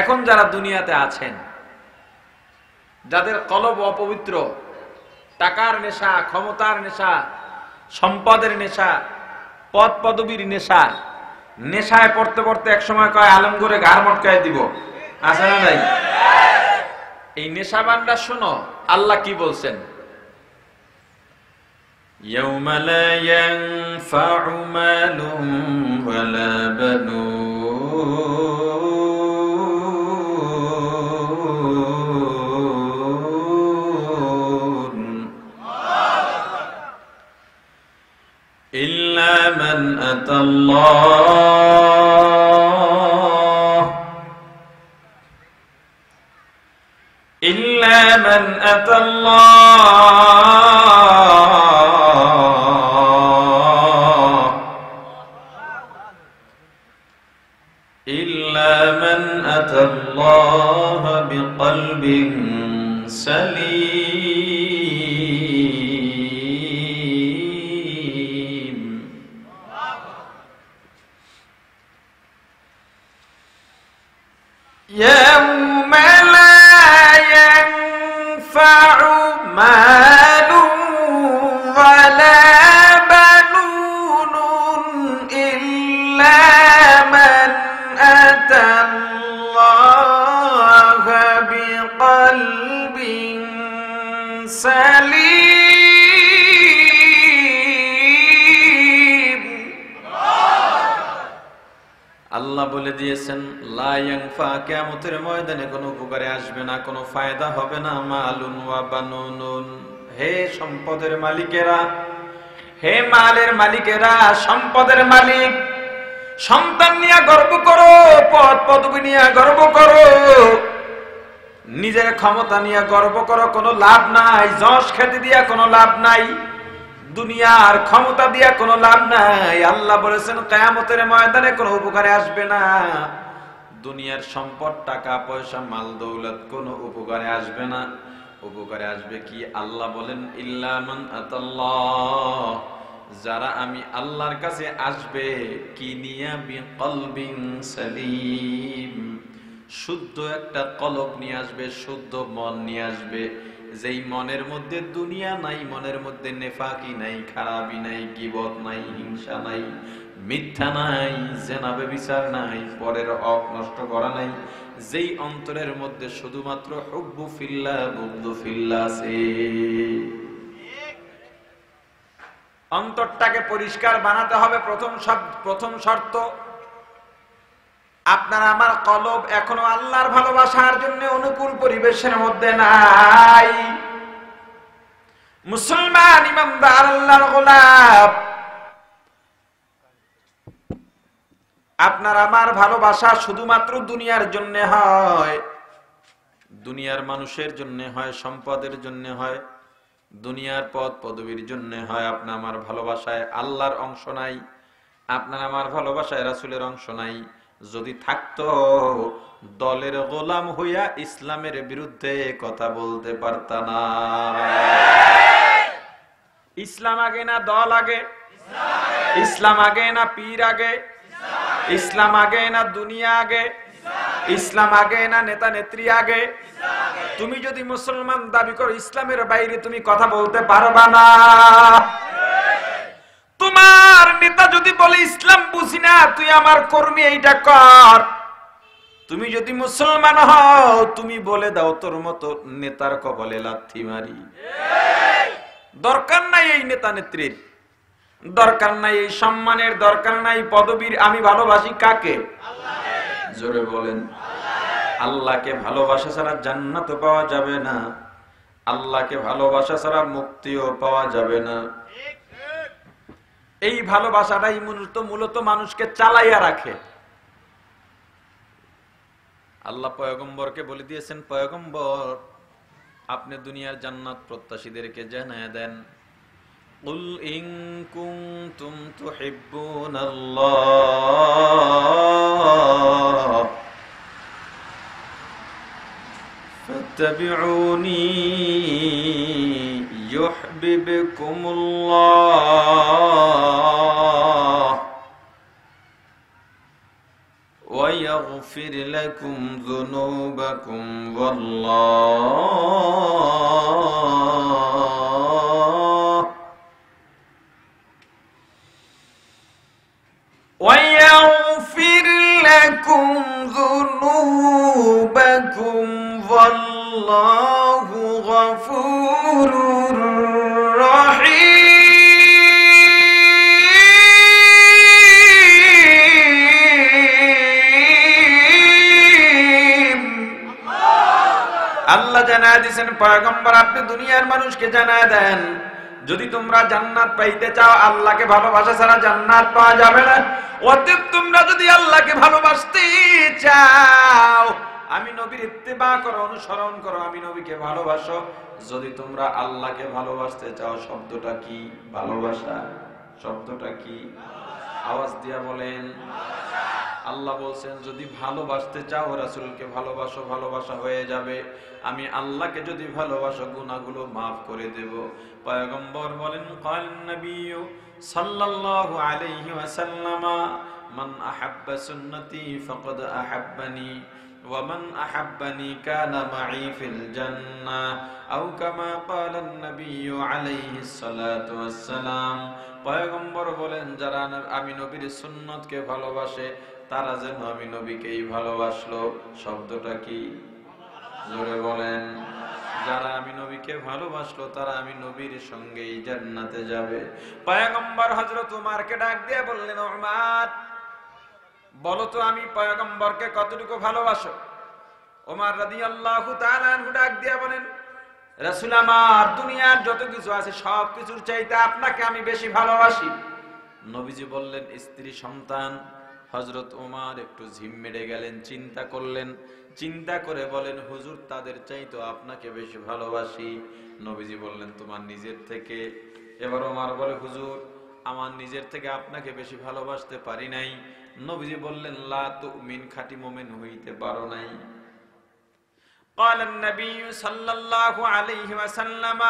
এখন যারা দুনিয়াতে আছেন, যাদের কলব অপবিত্র, টাকার নেশা, ক্ষমতার নেশা, সম্পদের নেশা, পদ পদবীর নেশা, নেশায় পড়তে পড়তে এক সময় কয় আলম করে ঘাড় মটকায় দিব, আছে না নাই? এই নেশাবানরা শোনো আল্লাহ কি বলছেন, يوم لا ينفع مال ولا بنون إلا من أتى الله إلا من أتى الله بقلب سليم يوم لا ينفع مال ولا بنون إلا من أتى بقلب سليم আল্লাহ বলে দিয়েছেন লা ইয়ানফা, কিয়ামতের ময়দানে কোনো উপকারে আসবে না, কোনো ফায়দা হবে না। মালুন ওয়া বানুন, হে সম্পদের মালিকেরা, হে মালের মালিকেরা, সম্পদের মালিক, সন্তান নিয়ে গর্ব করো, পদ পদবী নিয়ে গর্ব করো, নিজের ক্ষমতা নিয়ে গর্ব করো, কোনো লাভ নাই। যশ খ্যাতি দিয়া কোনো লাভ নাই, দুনিয়ার ক্ষমতা দিয়া কোনো লাভ নাই। আল্লাহ বলেছেন কিয়ামতের ময়দানে কোনো উপকারে আসবে না। দুনিয়ার সম্পদ, টাকা পয়সা, মাল দৌলত কোনো উপকারে আসবে না। উপকারে আসবে কি? আল্লাহ বলেন ইল্লা মান আতাল্লাহ, যারা আমি আল্লাহর কাছে আসবে, কি নিয়া বিকলবিন সালিম, শুদ্ধ একটা কলব নিয়ে আসবে, শুদ্ধ মন নিয়ে আসবে, যেই মনের মধ্যে দুনিয়া নাই, মনের মধ্যে নেফাকি নাই, খারাপি নাই, গীবত নাই, হিংসা নাই, মিথ্যা নাই, জেনা ব্যভিচার নাই, পরের হক নষ্ট করা নাই, যেই অন্তরের মধ্যে শুধুমাত্র হুব্বু ফিল্লাহ, বুগদু ফিল্লাহ আছে। অন্তরটাকে পরিষ্কার বানাতে হবে। প্রথম শর্ত, আপনার আমার কলব এখনো আল্লাহর ভালোবাসার জন্য অনুকূল পরিবেশের মধ্যে নাই। মুসলমান ইমানদার আল্লাহর গোলাম, আপনার আমার ভালোবাসা শুধুমাত্র দুনিয়ার জন্য হয়, দুনিয়ার মানুষের জন্য হয়, সম্পদের জন্য হয়, দুনিয়ার পদ পদবীর জন্য হয়। আপনার আমার ভালোবাসায় আল্লাহর অংশ নাই, আপনার আমার ভালোবাসায় রাসূলের অংশ নাই। যদি থাকতো, দলের গোলাম হইয়া ইসলামের বিরুদ্ধে কথা বলতে পারত না। ইসলাম আগে না দল আগে? ইসলাম আগে না পীর আগে? ইসলাম আগে না দুনিয়া আগে? ইসলাম আগে না নেতা নেত্রী আগে? তুমি যদি মুসলমান দাবি করো, ইসলামের বাইরে তুমি কথা বলতে পারবা না। তোমার নেতা যদি বলে ইসলাম বুঝি না, তুই আমার কর্মী, এইটা কর। তুমি যদি মুসলমান হও, তুমি বলে দাও তোর মতো নেতার কপালে লাথি মারি। দরকার নাই এই নেতা নেত্রীর, দরকার নাই এই সম্মানের, দরকার নাই পদবীর। আমি ভালোবাসি কাকে? জোরে বলেন। আল্লাহকে ভালোবাসা ছাড়া জান্নাত পাওয়া যাবে না, আল্লাহকে ভালোবাসা ছাড়া মুক্তিও পাওয়া যাবে না। এই ভালোবাসাটাই মূলত মানুষকে চালাইয়া রাখে। আল্লাহ পয়গম্বরকে বলে দিয়েছেন, পয়গম্বর আপনি দুনিয়ার জান্নাত প্রত্যাশীদেরকে জানায় দেন, কুল ইন কুনতুম তুহিব্বুনাল্লাহ ফাত্তাবিউনি ইউহিব্বুকুমুল্লাহ ওয়া يغفر لكم ذنوبكم والله ويغفر لكم ذنوبكم والله غفور رحيم আল্লাহ জানায় দিয়েছেন পয়গম্বর আপনি দুনিয়ার মানুষকে জানায় দেন যদি তোমরা জান্নাত পাইতে চাও আল্লাহকে ভালোবাসা ছাড়া জান্নাত পাওয়া যাবে না অতএব তোমরা যদি আল্লাহকে ভালোবাসতে চাও আমি নবীর ইত্তেবা করো অনুসরণ করো আমি নবীকে ভালোবাসো যদি তোমরা আল্লাহকে ভালোবাসতে চাও শব্দটা কি ভালোবাসা শব্দটা কি আওয়াজ দিয়া বলেন আল্লাহ বলছেন যদি ভালোবাসতে চাও রাসূলকে ভালোবাসো ভালোবাসা হয়ে যাবে আমি আল্লাহকে যদি ভালোবাসো গুনাহগুলো maaf করে দেব পয়গম্বর বলেন قال النبي صلى الله عليه وسلم من احب سنتي فقد احبني ومن احبني كان معي في الجنه او كما قال النبي عليه الصلاه والسلام পয়গম্বর বলেন যারা আমি নবীর সুন্নতকে ভালোবাসে তারা যেন আমি নবীকেই ভালোবাসলো শব্দটা কি জোরে বলেন যারা আমি নবীকে ভালোবাসলো তারা আমি নবীর সঙ্গেই জান্নাতে যাবে পয়গম্বর হযরত উমরকে ডাক দিয়ে বললেন উমর বলো তো আমি পয়গম্বরকে কতটুকু ভালোবাসো ওমর রাদিয়াল্লাহু তাআলা আনহু ডাক দিয়ে বলেন রাসূল আমার দুনিয়ার যত কিছু আছে সব কিছুর চাইতে আপনাকে আমি বেশি ভালোবাসি নবীজি বললেন স্ত্রী সন্তান হযরত ওমর একটু ঝিম মেরে গেলেন চিন্তা করলেন চিন্তা করে বলেন হুজুর তাদের চাইতে আপনাকে বেশি ভালোবাসি নবীজি বললেন তোমার নিজের থেকে এবার ওমর বলে হুজুর আমার নিজের থেকে আপনাকে বেশি ভালোবাসতে পারি নাই নবীজি বললেন লা তুমিন খাঁটি মুমিন হইতে পারো নাই قال النبي صلى الله عليه وسلم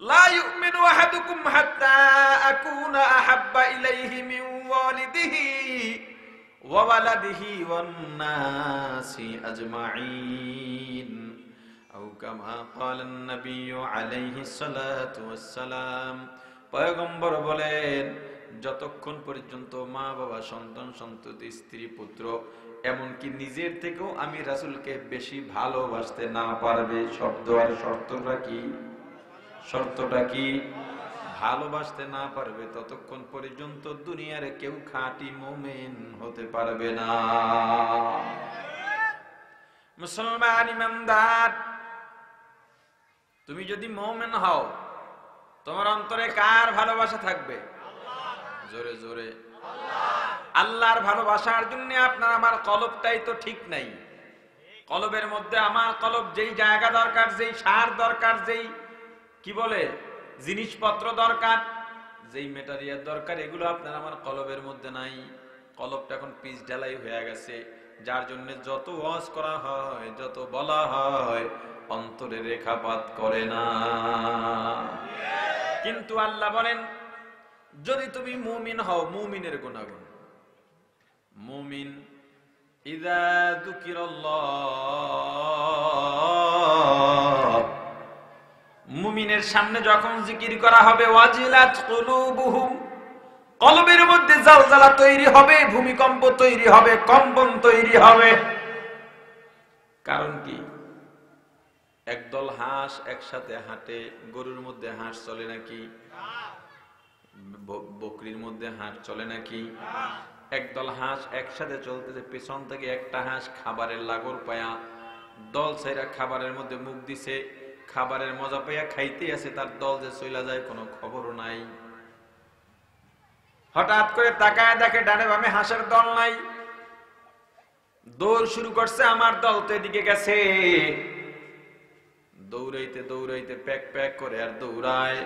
لا يؤمن أحدكم حتى أكون أحب إليه من والده وولده والناس أجمعين أو كما قال النبي عليه الصلاة والسلام পয়গম্বর বলেন যতক্ষণ পর্যন্ত মা বাবা সন্তান সন্ততি স্ত্রী পুত্র এমনকি নিজের থেকেও আমি রাসূলকে বেশি ভালোবাসতে না পারবে শব্দ আর শর্তটা কি ভালোবাসতে না পারবে ততক্ষণ পর্যন্ত দুনিয়ার কেউ খাঁটি মুমিন হতে পারবে না মুসলমান ইমানদার তুমি যদি মুমিন হও তোমার অন্তরে কার ভালোবাসা থাকবে জোরে জোরে আল্লাহর ভালোবাসার জন্য আপনার আমার কলবটাই তো ঠিক নাই কলবের মধ্যে আমার কলব যেই জায়গা দরকার যেই সার দরকার যেই কি বলে জিনিসপত্র দরকার যেই মেটেরিয়াল দরকার এগুলো আপনার আমার কলবের মধ্যে নাই কলবটা এখন পিচ ঢালাই হয়ে গেছে যার জন্য যত ওয়াজ করা হয় যত বলা হয় অন্তরে রেখাপাত করে না কিন্তু আল্লাহ বলেন যদি তুমি মুমিন হও মুমিনের গুণাগুণ মুমিন ইযা যুকিরাল্লাহ মুমিনের সামনে যখন জিকির করা হবে ওয়াজিলাত কুলুবুহুম কলবের মধ্যে জালজালা তৈরি হবে ভূমিকম্প তৈরি হবে কম্পন তৈরি হবে কারণ কি একদল হাঁস একসাথে হাঁটে গরুর মধ্যে হাঁস চলে নাকি বকরির মধ্যে হাঁস চলে নাকি একদল হাঁস একসাথে চলতেছে পেছন থেকে একটা হাঁস খাবারের লাগর পায়া দল ছাইরা খাবারের মধ্যে মুখ দিছে খাবারের মজা পাইয়া খাইতে আছে তার দল যে চইলা যায় কোনো খবরও নাই হঠাৎ করে তাকায় দেখে ডানে বামে হাঁসের দল নাই দৌড় শুরু করছে আমার দল তো এদিকে গেছে দৌড়াইতে দৌড়াইতে প্যাক প্যাক করে আর দৌড়ায়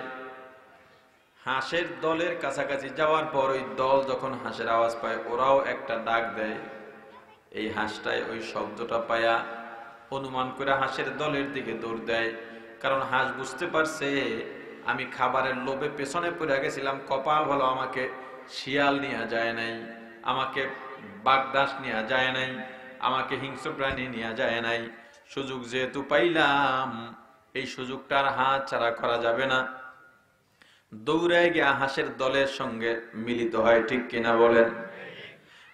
হাঁসের দলের কাছাকাছি যাওয়ার পর ওই দল যখন হাঁসের আওয়াজ পায় ওরাও একটা ডাক দেয় এই হাঁসটাই ওই শব্দটা পায়া অনুমান করে হাঁসের দলের দিকে দৌড় দেয় কারণ হাঁস বুঝতে পারছে আমি খাবারের লোভে পেছনে পড়ে গেছিলাম কপাল ভালো আমাকে শিয়াল নিয়ে যায় নাই আমাকে বাগদাস নেওয়া যায় নাই, আমাকে হিংস্র প্রাণী নেওয়া যায় নাই। সুযোগ যেহেতু পাইলাম, এই সুযোগটার হাত ছাড়া করা যাবে না। দৌড়ায় গিয়া হাঁসের দলের সঙ্গে মিলিত হয়, ঠিক কিনা বলেন?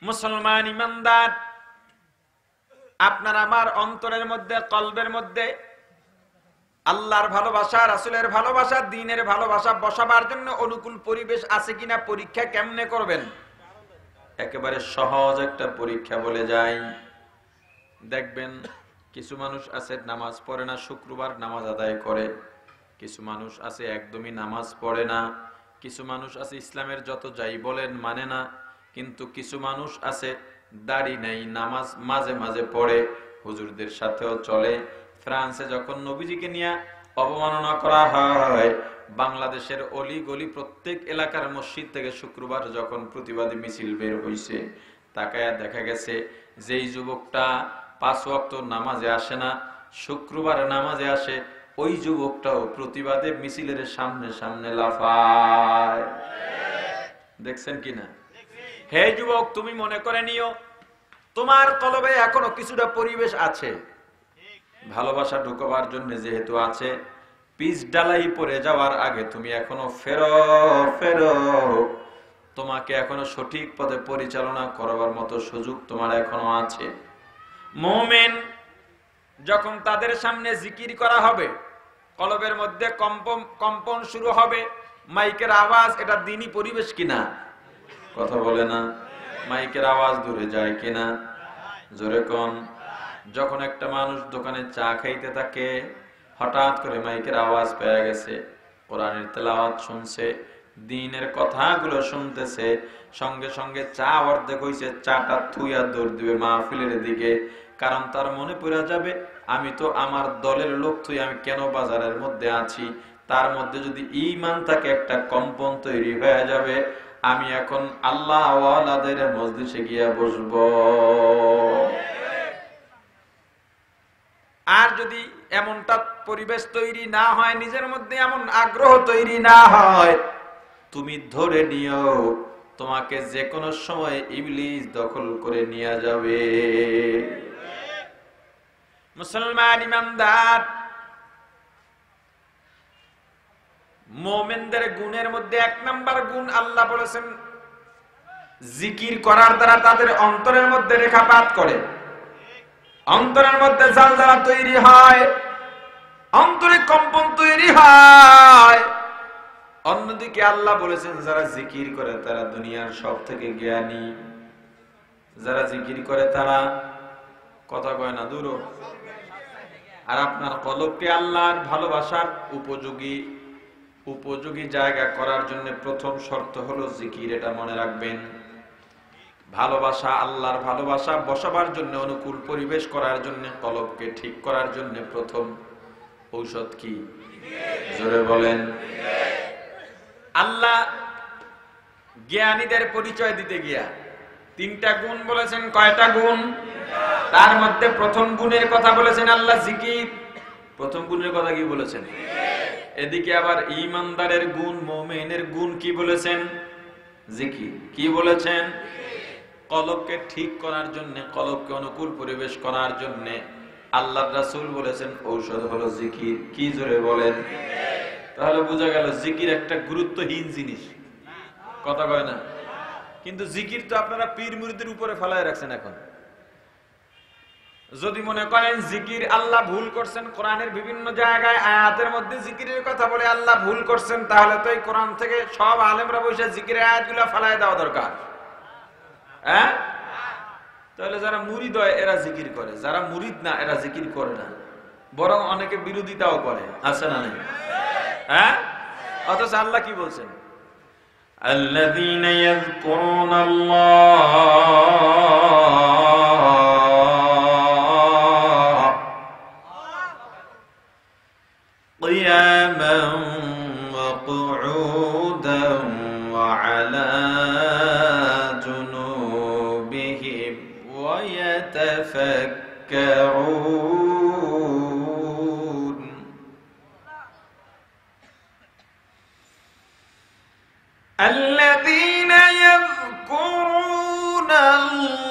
মুসলমান ইমানদার, আপনার আমার অন্তরের মধ্যে, কলবের মধ্যে আল্লাহর ভালোবাসা, রাসূলের ভালোবাসা, দ্বীনের ভালোবাসা বসাবার জন্য অনুকূল পরিবেশ আছে কিনা পরীক্ষা কেমনে করবেন? একেবারে সহজ একটা পরীক্ষা বলে যাই। দেখবেন কিছু মানুষ আছে নামাজ পড়ে না, শুক্রবার নামাজ আদায় করে। কিছু মানুষ আছে একদমই নামাজ পড়ে না। কিছু মানুষ আছে ইসলামের যত যাই বলেন মানে না। কিন্তু কিছু মানুষ আছে দাড়ি নেই, নামাজ মাঝে মাঝে পড়ে, হুজুরদের সাথেও চলে। ফ্রান্সে যখন নবীজিকে নিয়ে অবমাননা করা হয়, বাংলাদেশের অলি গলি প্রত্যেক এলাকার মসজিদ থেকে শুক্রবার যখন প্রতিবাদী মিছিল বের হইছে, তাকায়া দেখা গেছে যেই যুবকটা 5 ওয়াক্ত নামাজে আসে না, শুক্রবার নামাজে আসে, ওই যুবকটাও প্রতিবাদের মিছিলের সামনে সামনে লাফায়। দেখছেন কিনা? হে যুবক, তুমি মনে করে নিও তোমার কলবে এখনো কিছুটা পরিবেশ আছে, ভালোবাসা ঢুকবার জন্য যেহেতু আছে, পিচ ডালাই পড়ে যাওয়ার আগে তুমি এখনো ফেরো ফেরো, তোমাকে এখনো সঠিক পথে পরিচালনা করবার মতো সুযোগ তোমার এখনো আছে। মুমিন যখন তাদের সামনে জিকির করা হবে, কলবের মধ্যে কম্পন শুরু হবে, মাইকের আওয়াজ, এটা দ্বীনি পরিবেশ কিনা? কথা বলে না। মাইকের আওয়াজ দূরে যায় কিনা? জোরে কোন। যখন একটা মানুষ দোকানে চা খাইতে থাকে, হঠাৎ করে মাইকের আওয়াজ পেয়ে গেছে, কোরআনের তেলাওয়াত শুনছে, দ্বীনের কথাগুলো শুনতেছে, সঙ্গে সঙ্গে চা অর্ধেক হইছে, চাটা থুইয়া দৌড় দিবে মাহফিলের দিকে। কারণ তার মনে পড়ে যাবে, আমি তো আমার দলের লোক থুই, আমি কেন বাজারের মধ্যে আছি। তার মধ্যে যদি ঈমান থাকে, একটা কম্পন তৈরি হয়ে যাবে, আমি এখন আল্লাহ ওয়ালাদের মজলিসে গিয়া বসবো। আর যদি এমনটা পরিবেশ তৈরি না হয়, নিজের মধ্যে এমন আগ্রহ তৈরি না হয়, তুমি ধরে নিও তোমাকে যে কোনো সময় ইবলিস দখল করে নিয়ে যাবে। মুসলমান ইমানদার, মুমিনদের গুণের মধ্যে 1 নাম্বার গুণ আল্লাহ বলেছেন, জিকির করার দ্বারা তাদের অন্তরের মধ্যে রেখাপাত করে, অন্তরের মধ্যে জালজালা তৈরি হয়, অন্তরে কম্পন তৈরি হয়। অন্যদিকে আল্লাহ বলেছেন, যারা জিকির করে তারা দুনিয়ার সব থেকে জ্ঞানী। যারা জিকির করে তারা কথা কয় না, দূর। আর আপনার কলবকে আল্লাহর ভালোবাসার উপযোগী জায়গা করার জন্য প্রথম শর্ত হলো জিকির, এটা মনে রাখবেন। ভালোবাসা, আল্লাহর ভালোবাসা বসাবার জন্য, অনুকূল পরিবেশ করার জন্য, কলবকে ঠিক করার জন্য প্রথম ঔষধ কি? জোরে বলেন। আল্লাহ জ্ঞানীদের পরিচয় দিতে গিয়া 3টা গুণ বলেছেন। কয়টা গুণ? তার মধ্যে প্রথম গুণের কথা বলেছেন আল্লাহ জিকির। প্রথম গুণের কথা কি বলেছেন? এদিকে আবার ঈমানদারের গুণ, মুমিনের গুণ কি বলেছেন? জিকির। কি বলেছেন? কলবকে ঠিক করার জন্য, কলবকে অনুকূল পরিবেশ করার জন্য আল্লাহর রাসূল বলেছেন ঔষধ হলো জিকির। কি জোরে বলেন। তাহলে বোঝা গেল জিকির একটা গুরুত্বহীন জিনিস, কথা কয় না। কিন্তু জিকির তো আপনারা পীর মুরিদের উপরে ফেলায় রাখছেন। এখন যদি মনে করেন জিকির আল্লাহ ভুল করছেন, কোরআনের বিভিন্ন জায়গায় আয়াতের মধ্যে জিকিরের কথা বলে আল্লাহ ভুল করছেন, তাহলে তো এই কোরআন থেকে সব আলেমরা বসে জিকিরের আয়াতগুলো ফেলায় দেওয়া দরকার। হ্যাঁ, তাহলে যারা মুরিদ হয় এরা জিকির করে, যারা মুরিদ না এরা জিকির করে না, বরং অনেকে বিরোধিতাও করে, আছে না নাই? হ্যাঁ, অথচ আল্লাহ কি বলছেন? আল্লাযীনা ইয়াযকুরুনাল্লাহ কিয়ামান ওয়া কুউদান ওয়া আলা জুনুবিহিম ওয়া ইয়াতাফাক্কারুন। الذين يذكرون الله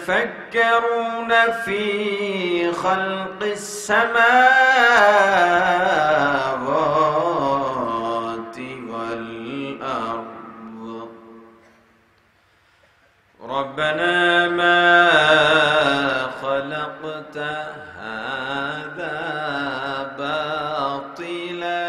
يتفكرون في خلق السماوات والأرض ربنا ما خلقت هذا باطلا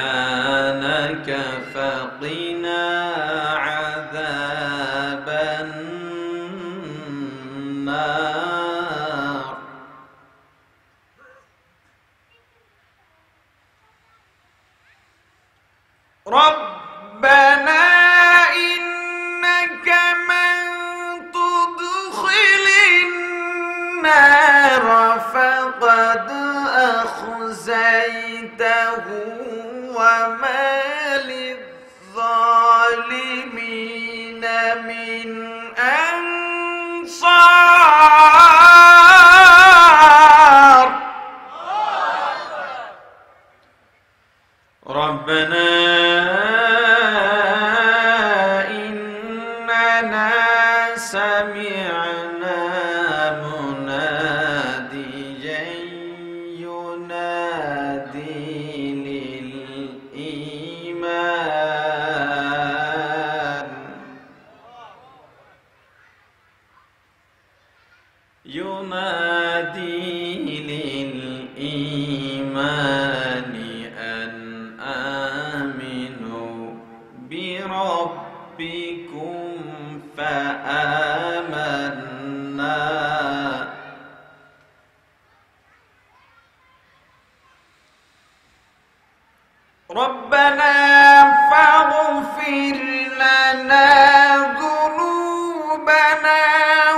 سبحانك فقنا عذاب النار ربنا إنك من تدخل النار فقد أخزيته وما للظالمين من أنصار ربنا إننا سمعنا مناديا ينادي للإيمان أن آمنوا بربكم فآمنا ربنا فاغفر لنا ذنوبنا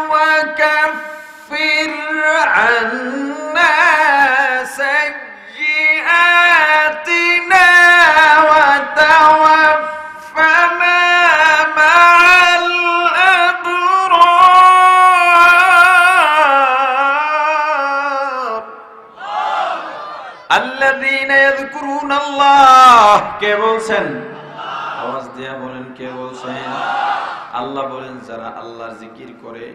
وكفر عنا سيئاتنا وتوفنا مع الأبرار الذين يذكرون الله কে বলছেন আওয়াজ দিয়া বলেন কে বলছেন আল্লাহ বলেন যারা আল্লাহর জিকির করে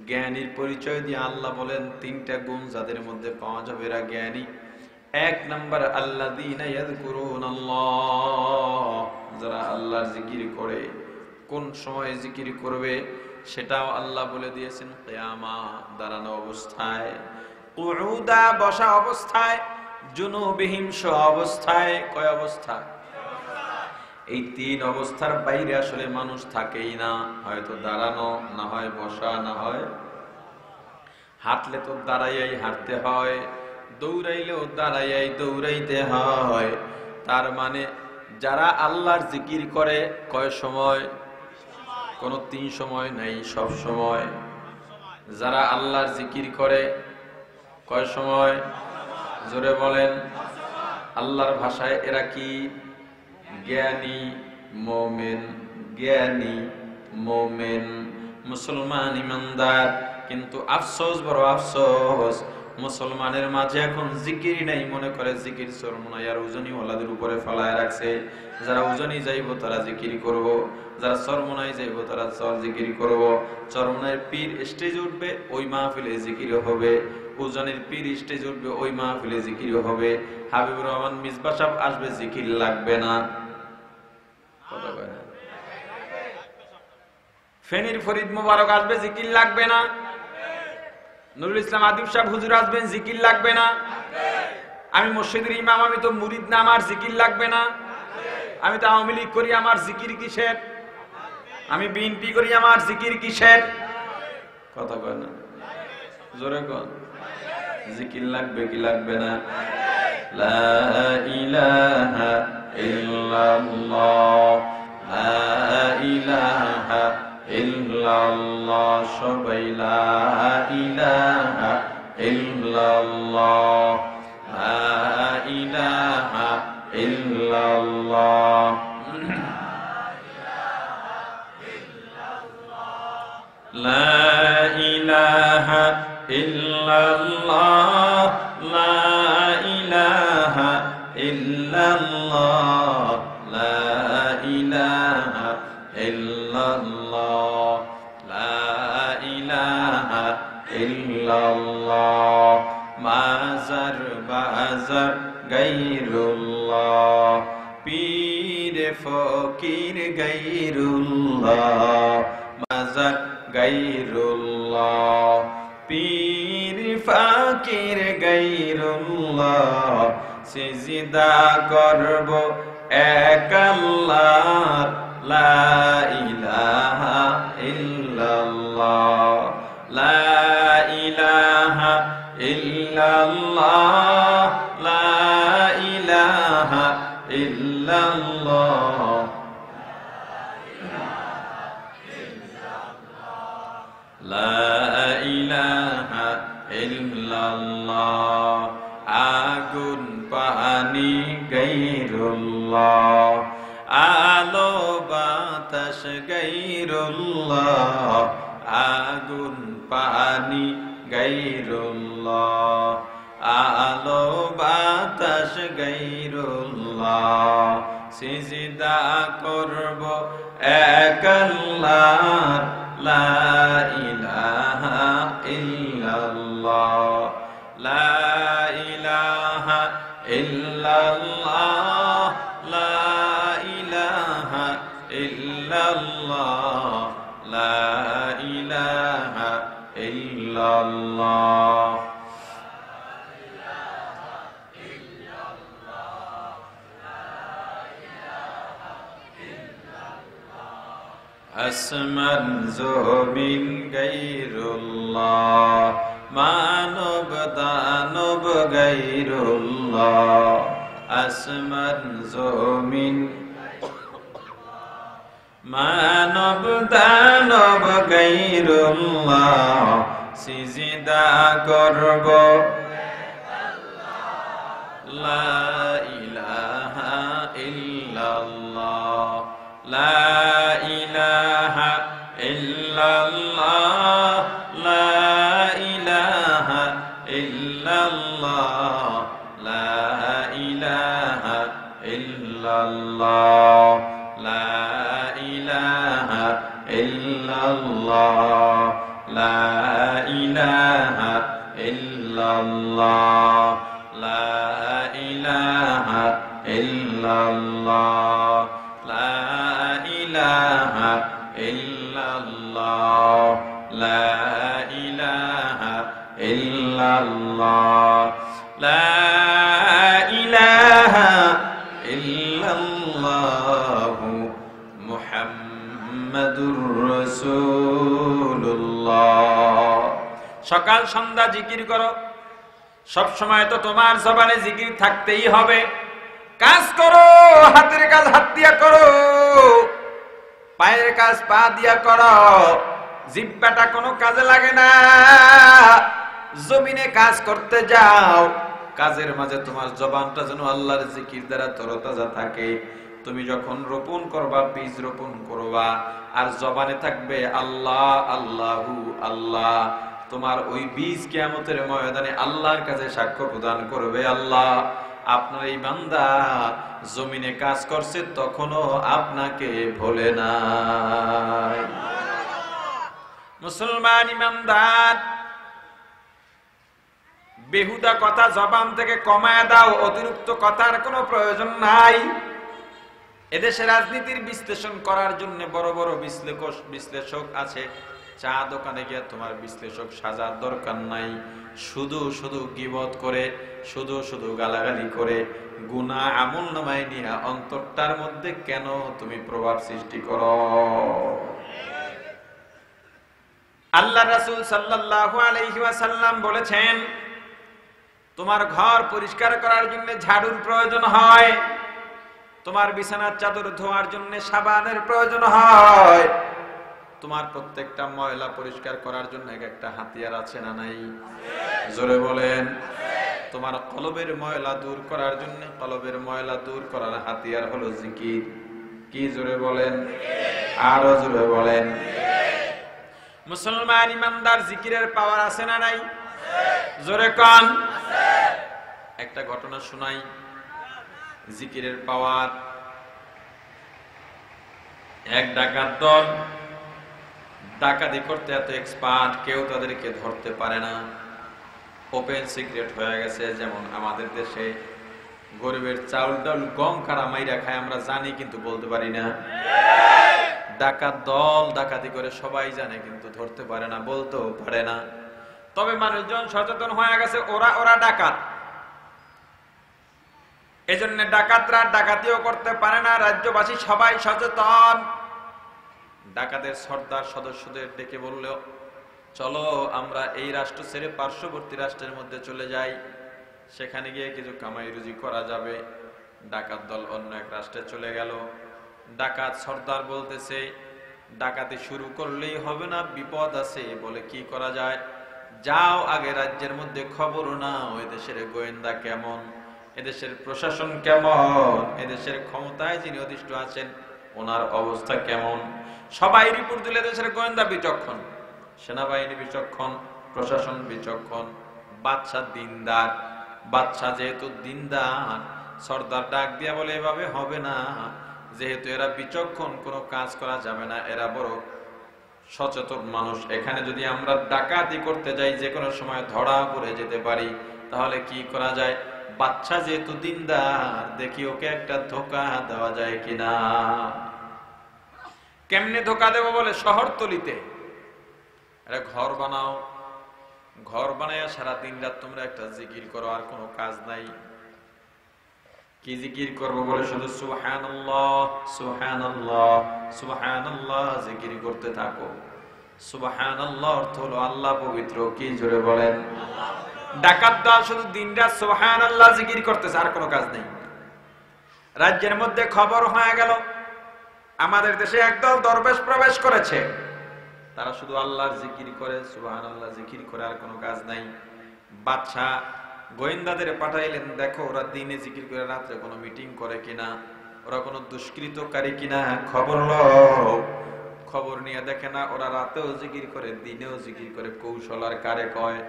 জ্ঞানীর পরিচয় দিয়ে আল্লাহ বলেন তিনটা গুণ যাদের মধ্যে পাওয়া যাবে এরা জ্ঞানী এক নাম্বার আল্লাযীনা ইয়াযকুরুনাল্লাহ যারা আল্লাহর জিকির করে কোন সময় জিকির করবে সেটাও আল্লাহ বলে দিয়েছেন কিয়ামা দাঁড়ানো অবস্থায় কুউদা বসা অবস্থায় জুনুবিহিম শোয়া অবস্থায় কয় অবস্থা এই তিন অবস্থার বাইরে আসলে মানুষ থাকেই না হয়তো দাঁড়ানো না হয় বসা না হয় হাঁটলে তো দাঁড়াইয়াই হাঁটতে হয় দৌড়াইলেও দাঁড়াইয়াই দৌড়াইতে হয় তার মানে যারা আল্লাহর জিকির করে কয় সময় কোনো তিন সময় নাই সব সময় যারা আল্লাহর জিকির করে কয় সময় জোরে বলেন আল্লাহর ভাষায় এরা কি জ্ঞানী মুমিন জ্ঞানী মুমিন মুসলমান ইমানদার কিন্তু আফসোস বড় আফসোস মুসলমানের মাঝে এখন জিকির নাই মনে করে জিকির চরমনাই আর ওজনি ওলাদের উপরে ফলায় রাখছে যারা ওজনি যাইব তারা জিকির করব যারা চরমনাই যাইব তারা জিকির করব চরমনাইয়ের পীর স্টেজ উঠবে ওই মাহফিলে জিকির হবে ওজনের পীর স্টেজ উঠবে ওই মাহফিলে জিকির হবে হাবিবুর রহমান মিসবাহ সাহেব আসবে জিকির লাগবে না কথা কয় না ফেনীর ফরিদ মোবারক আসবে জিকির লাগবে না নুরুল ইসলাম আদিব সাহেব হুজুর আসবেন জিকির লাগবে না আমি মসজিদের ইমাম আমি তো মুরিদ না আমার জিকির লাগবে না আমি তো আওয়ামী লীগ করি আমার জিকির কিসের আমি বিএনপি করি আমার জিকির কিসের কথা কয় না জোরে কন জিকির লাগবে কি লাগবে না লা ইলাহা ইল্লাল্লাহ লা ইলাহা ইল্লাল্লাহ সবাই লা ইলাহা ইল্লাল্লাহ লা ইলাহা ইল্লাল্লাহ লা ইলাহা ইল্লাল্লাহ লা ইলাহা ইল্লাল্লাহ লা ইলাহা ইল্লাল্লাহ মাজার বাজার গায়রুল্লাহ পীর ফকির গায়রুল্লাহ মাজার গায়রুল্লাহ পীর ফকির গায়রুল্লাহ সিজদা করব এক আল্লাহর লা ইলাহা ইল্লাল্লাহ লা ইলাহা ইল্লাল্লাহ লা ইলাহা ইল্লাল্লাহ লা ইলাহা ইল্লাল্লাহ আগুন পানি গায়রুল্লাহ আলো বাতাস গায়রুল্লাহ আগুন পানি গায়রুল্লাহ আলো বাতাস গায়রুল্লাহ সিজদা করব এক আল্লাহর লা ইলাহা ইল্লাল্লাহ লা ইলাহা ইল্লাল্লাহ লা ইলাহা ইল্লাল্লাহ লা ইলাহা ইল্লাল্লাহ আসমান জমিন গায়রুল্লাহ মানব দানব গায়রুল্লাহ আসমান জমিন মানব দানব গায়রুল্লাহ সিজদা করব লা ইলাহা ইল্লাল্লাহ লা ইলাহা ইল্লাল্লাহ লা ইলাহা ইল্লাল্লাহ লা ইলাহা ইল্লাল্লাহ লা ইলাহা ইল্লাল্লাহ লা ইলাহা ইল্লাল্লাহ লা ইলাহা ইল্লাল্লাহ লা ইলাহা ইল্লাল্লাহ লা ইলাহা ইল্লাল্লাহ লা ইলাহা ইল্লাল্লাহ মুহাম্মাদুর রাসূলুল্লাহ সকাল সন্ধ্যা জিকির করো সব সময় তো তোমার জবানে জিকির থাকতেই হবে কাজ করো হাতের কাজ হাত দিয়া করো পায়ের কাজ পা দিয়া করো জিহ্বাটা কোনো কাজে লাগে না জমিনে কাজ করতে যাও কাজের মাঝে তোমার জবানটা যেন আল্লাহর জিকির দ্বারা তরতাজা থাকে তুমি যখন রোপণ করবা বীজ রোপণ করবা আর জবানে থাকবে আল্লাহ আল্লাহু আল্লাহ তোমার ওই বীজ কিয়ামতের ময়দানে আল্লাহর কাছে সাক্ষ্য প্রদান করবে আল্লাহ আপনার এই বান্দা জমিনে কাজ করছে তখনও আপনাকে ভোলে না মুসলমান ইমানদার বেহুদা কথা জবান থেকে কমায় দাও অতিরিক্ত কথার কোনো প্রয়োজন নাই এদেশে রাজনীতির বিশ্লেষণ করার জন্য বড় বড় বিশ্লেষক আছে চা দোকানে গিয়ে তোমার বিশ্লেষক সাজার দরকার নাই শুধু শুধু গীবত করে শুধু শুধু গালাগালি করে গুনাহ আমলনামায় নিয়ে অন্তরটার মধ্যে কেন তুমি প্রভাব সৃষ্টি করো আল্লাহ রাসূল সাল্লাল্লাহু আলাইহি ওয়াসাল্লাম বলেছেন তোমার ঘর পরিষ্কার করার জন্য ঝাড়ুর প্রয়োজন হয় তোমার বিছানার চাদর ধোয়ার জন্য সাবানের প্রয়োজন হয় তোমার প্রত্যেকটা ময়লা পরিষ্কার করার জন্য একটা হাতিয়ার আছে না নাই জোরে বলেন তোমার কলবের ময়লা দূর করার জন্য কলবের ময়লা দূর করার হাতিয়ার হলো জিকির কি জোরে বলেন আরো জোরে বলেন মুসলমান ইমানদার জিকিরের পাওয়ার আছে না নাই জোরে কোন একটা ঘটনা শোনাই জিকিরের পাওয়ার এক ডাকাত দল ডাকাতি করতে এত এক্সপার্ট, কেউ তাদেরকে ধরতে পারে না। ওপেন সিক্রেট হয়ে গেছে। যেমন আমাদের দেশে গরিবের চাউল ডাল গম কারা মাইরা খায় আমরা জানি, কিন্তু বলতে পারি না। ডাকাত দল ডাকাতি করে সবাই জানে, কিন্তু ধরতে পারে না, বলতেও পারে না। তবে মানুষজন সচেতন হয়ে গেছে, ওরা ডাকাত, এজন্য ডাকাতরা ডাকাতিও করতে পারে না। রাজ্যবাসী সবাই সচেতন। ডাকাতের সর্দার সদস্যদের ডেকে বলল, চলো আমরা এই রাষ্ট্র ছেড়ে পার্শ্ববর্তী রাষ্ট্রের মধ্যে চলে যাই, সেখানে গিয়ে কিছু কামাই রুজি করা যাবে। ডাকাত দল অন্য এক রাষ্ট্রে চলে গেল। ডাকাত সর্দার বলতেছে, ডাকাতি শুরু করলেই হবে না, বিপদ আছে। বলে কি করা যায়? যাও আগে রাজ্যের মধ্যে খবর নাও, এদেশের গোয়েন্দা কেমন, এদেশের প্রশাসন কেমন, এদেশের ক্ষমতায় যিনি অধিষ্ঠ আছেন ওনার অবস্থা কেমন। সবাই রিপোর্ট দিলে দেশের গোয়েন্দা বিচক্ষণ, সেনাবাহিনী বিচক্ষণ, প্রশাসন বিচক্ষণ, বাদশা দিনদার। বাদশা যেহেতু দিনদার, সর্দার ডাক দিয়া বলে এভাবে হবে না, যেহেতু এরা বিচক্ষণ কোনো কাজ করা যাবে না, এরা বড় সচেতন মানুষ। এখানে যদি আমরা ডাকাতি করতে যাই যে কোনো সময় ধরা পড়ে যেতে পারি, তাহলে কি করা যায়? বাচ্চা যেহেতু দিনদার, দেখি ওকে একটা ধোকা দেওয়া যায় কিনা। কেমনে ধোকা দেবো? বলে শহরতলিতে একটা ঘর বানাও, ঘর বানাইয়া সারা দিন রাত তোমরা একটা জিকির করো, আর কোনো কাজ নাই। কি জিকির করবো? বলে শুধু সুবহানাল্লাহ সুবহানাল্লাহ সুবহানাল্লাহ জিকির করতে থাকো। সুবহানাল্লাহ অর্থ হলো আল্লাহ পবিত্র। কি জোরে বলেন? ডাকাত দল শুধু দিনরাত সুবহানাল্লাহ জিকির করতেছে, আর কোনো কাজ নেই। রাজ্যের মধ্যে খবর হয়ে গেল আমাদের দেশে একদল দরবেশ প্রবেশ করেছে, তারা শুধু আল্লাহর জিকির করে, সুবহানাল্লাহ জিকির করে, আর কোনো কাজ নাই। বাদশা গোয়েন্দাদের পাঠাইলেন, দেখো ওরা দিনে জিকির করে, রাত্রে কোনো মিটিং করে কিনা, ওরা কোনো দুষ্কৃতকারী কিনা খবর লও। খবর নিয়ে দেখে না, ওরা রাতেও জিকির করে, দিনেও জিকির করে, কৌশল আর কারে কয়।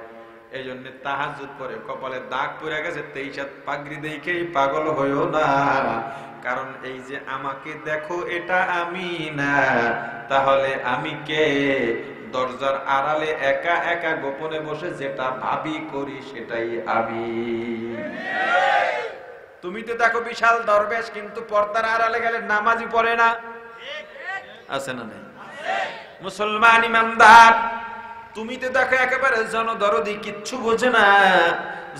এই জন্য তাহাজ্জুদ করে কপালে দাগ পড়ে গেছে, 23 পাগড়ি দেখেই পাগল হইও না। কারণ এই যে আমাকে দেখো এটা আমি না, তাহলে আমি কে? দরজার আড়ালে একা একা গোপনে বসে যেটা ভাবি করি সেটাই আমি। তুমি তো দেখো বিশাল দরবেশ, কিন্তু পর্দার আড়ালে গেলে নামাজই পড়ে না। আছে না নাই? মুসলমান ইমানদার, তুমি তো দেখো একেবারে জনদরদি, কিচ্ছু বোঝে না,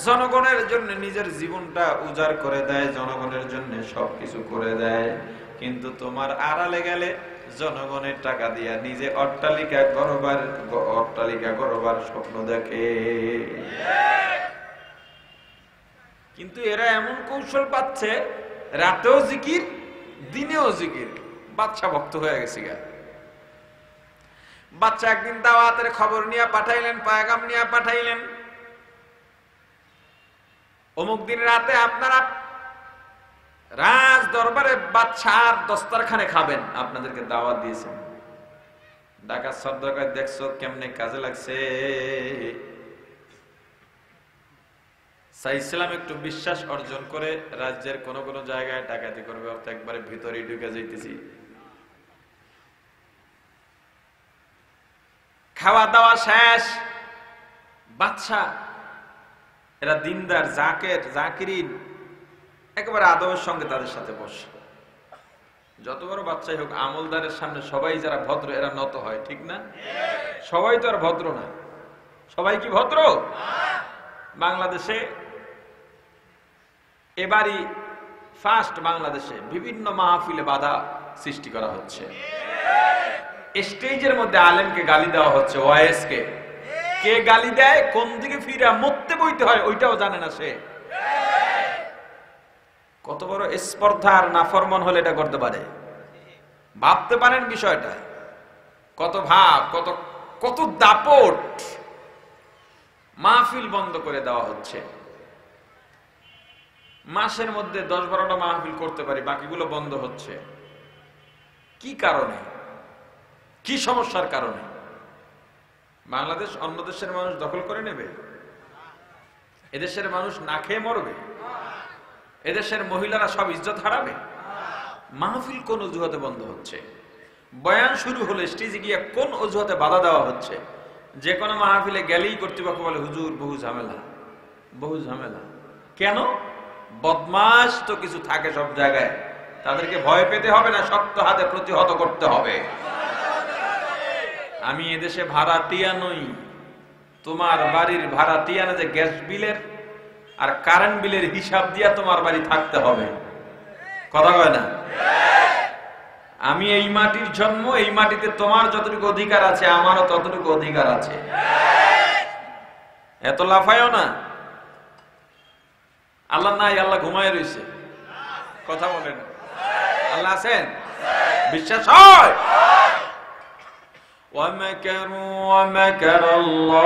জনগণের জন্য নিজের জীবনটা উজাড় করে দেয়, জনগণের জন্য সবকিছু করে দেয়। কিন্তু তোমার আড়ালে গেলে জনগণের টাকা দিয়া নিজে অট্টালিকা গড়বার স্বপ্ন দেখে। কিন্তু এরা এমন কৌশল পাচ্ছে, রাতেও জিকির, দিনেও জিকির। বাদশা ভক্ত হয়ে গেছে গা। বাচ্চা একদিন দাওয়াতের খবর নিয়ে পাঠাইলেন, পায়গাম নিয়ে পাঠাইলেন, অমুক দিন রাতে আপনারা রাজ দরবারে বাদশার দস্তরখানে খাবেন, আপনাদেরকে দাওয়াত দিয়েছেন। ডাকাত সর্দার দেখছো কেমনে কাজে লাগছে। চাইছিলাম একটু বিশ্বাস অর্জন করে রাজ্যের কোন কোন জায়গায় ডাকাতি করবে, অর্থাৎ একবারে ভিতরে ঢুকে যাইতেছি। খাওয়া দাওয়া শেষ, বাদশা এরা দিনদার, জাকিরিন, একেবারে আদবের সঙ্গে তাদের সাথে বসে। যত বড় বাচ্চাই হোক, আমলদারের সামনে সবাই যারা ভদ্র এরা নত হয়, ঠিক না? সবাই তো আর ভদ্র না। সবাই কি ভদ্র? বাংলাদেশে এবারই ফার্স্ট বাংলাদেশে বিভিন্ন মাহফিলে বাধা সৃষ্টি করা হচ্ছে। স্টেজের মধ্যে আলেমকে গালি দেওয়া হচ্ছে, ওয়াইস কে গালি দেয়, কোন দিকে ফিরে মরতে বইতে হয় ওইটাও জানে না সে। কত বড় স্পর্ধা আর নাফরমান হলে এটা করতে পারে, ভাবতে পারেন বিষয়টা। কত ভাব, কত কত দাপট। মাহফিল বন্ধ করে দেওয়া হচ্ছে। মাসের মধ্যে 10-12টা মাহফিল করতে পারি, বাকিগুলো বন্ধ হচ্ছে। কি কারণে? কি সমস্যার কারণে? বাংলাদেশ অন্য দেশের মানুষ দখল করে নেবে? এদেশের মানুষ না খেয়ে মরবে? এদেশের মহিলারা সব ইজ্জত হারাবে? মাহফিল কোন অজুহাতে বন্ধ হচ্ছে? বয়ান শুরু হলে স্টেজে গিয়ে কোন অজুহাতে বাধা দেওয়া হচ্ছে? যে কোনো মাহফিলে গেলেই কর্তৃপক্ষ বলে হুজুর বহু ঝামেলা, বহু ঝামেলা। কেন? বদমাশ তো কিছু থাকে সব জায়গায়, তাদেরকে ভয় পেতে হবে না, শক্ত হাতে প্রতিহত করতে হবে। আমি এদেশে ভাড়াটিয়া নই, তোমার বাড়ির ভাড়াটিয়া না যে গ্যাস বিলের আর কারেন্ট বিলের হিসাব দিয়া তোমার বাড়ি থাকতে হবে, কথা কয় না? আমি এই মাটির জন্ম, এই মাটিতে তোমার যতটুকু অধিকার আছে আমারও ততটুকু অধিকার আছে। এত লাফায়ও না। আল্লাহ নাই, আল্লাহ ঘুমায় রয়েছে, কথা বলেন। আল্লাহ আছেন, বিশ্বাস হয়? وَمَكَرُوا وَمَكَرَ اللَّهُ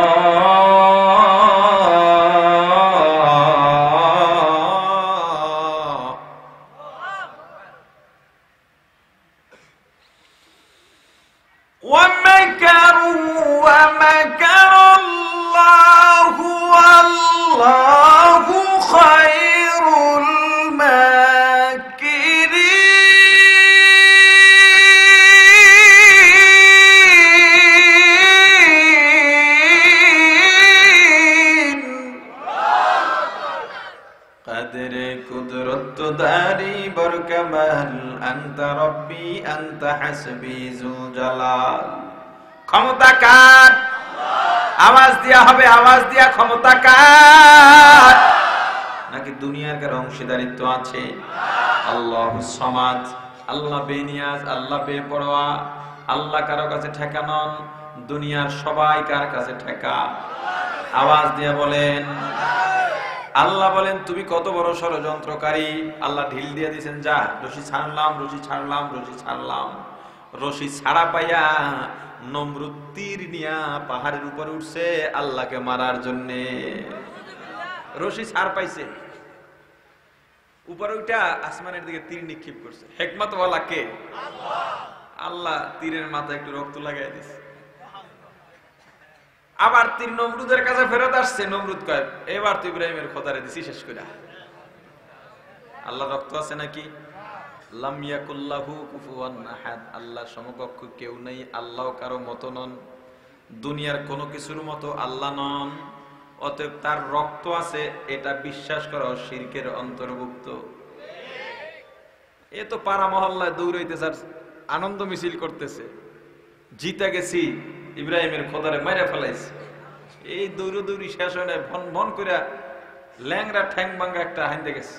وَمَكَرُوا وَمَكَرَ اللَّهُ وَاللَّهُ خَيْرُ الماكرين قدر قدرت داري بركمال أنت ربي أنت حسبي ذو الجلال। ক্ষমতা কার? আওয়াজ দিয়া হবে, আওয়াজ দিয়া। ক্ষমতা কার? নাকি দুনিয়ার কার অংশীদারিত্ব আছে? আল্লাহুস সামাদ, আল্লাহ বেনিয়াজ, আল্লাহ বেপরোয়া, আল্লাহ কারো কাছে ঠেকা নন। দুনিয়ার সবাই কার কাছে ঠেকা? আওয়াজ দিয়া বলেন। আল্লাহ বলেন তুমি কত বড় ষড়যন্ত্রকারী। আল্লাহ ঢিল দিয়ে দিয়েছেন, যা রশি ছাড়লাম, রশি ছাড়লাম, রশি ছাড়লাম। রশি ছাড়া পাইয়া নমরুদ তীর নিয়া পাহাড়ের উপরে উঠছে আল্লাহকে মারার জন্য। রশি ছাড় পাইছে, উপরে উঠা আসমানের দিকে তীর নিক্ষেপ করছে। হিকমত ওয়ালা কে? আল্লাহ তীরের মাথায় একটু রক্ত লাগাই দিছে। আবার তীর নমরুদের কাছে ফেরত আসছে। নমরুদ কয়, এবার তুই ইব্রাহিমের খোদারে দিছি শেষ করে। আল্লাহ রক্ত আছে নাকি? লাম ইয়াকুল্লাহু কুফুয়ান আহাদ, আল্লাহ সমকক্ষ কেউ নেই, আল্লাহ কারো মতো নন, দুনিয়ার কোনো কিছুর মতো আল্লাহ নন। অতএব তার রক্ত আছে এটা বিশ্বাস করো শিরকের অন্তর্ভুক্ত। এ তো পাড়া মহল্লায় দৌড়াইতেছে আর আনন্দ মিছিল করতেছে, জিতে গেছি, ইব্রাহিমের খোদারে মেরে ফেলাইছে। এই দৌড়ি শেষ হয় না, ভন ভন করে ল্যাংরা ঠ্যাং ভাঙ্গা একটা হাইন্দে গেছে।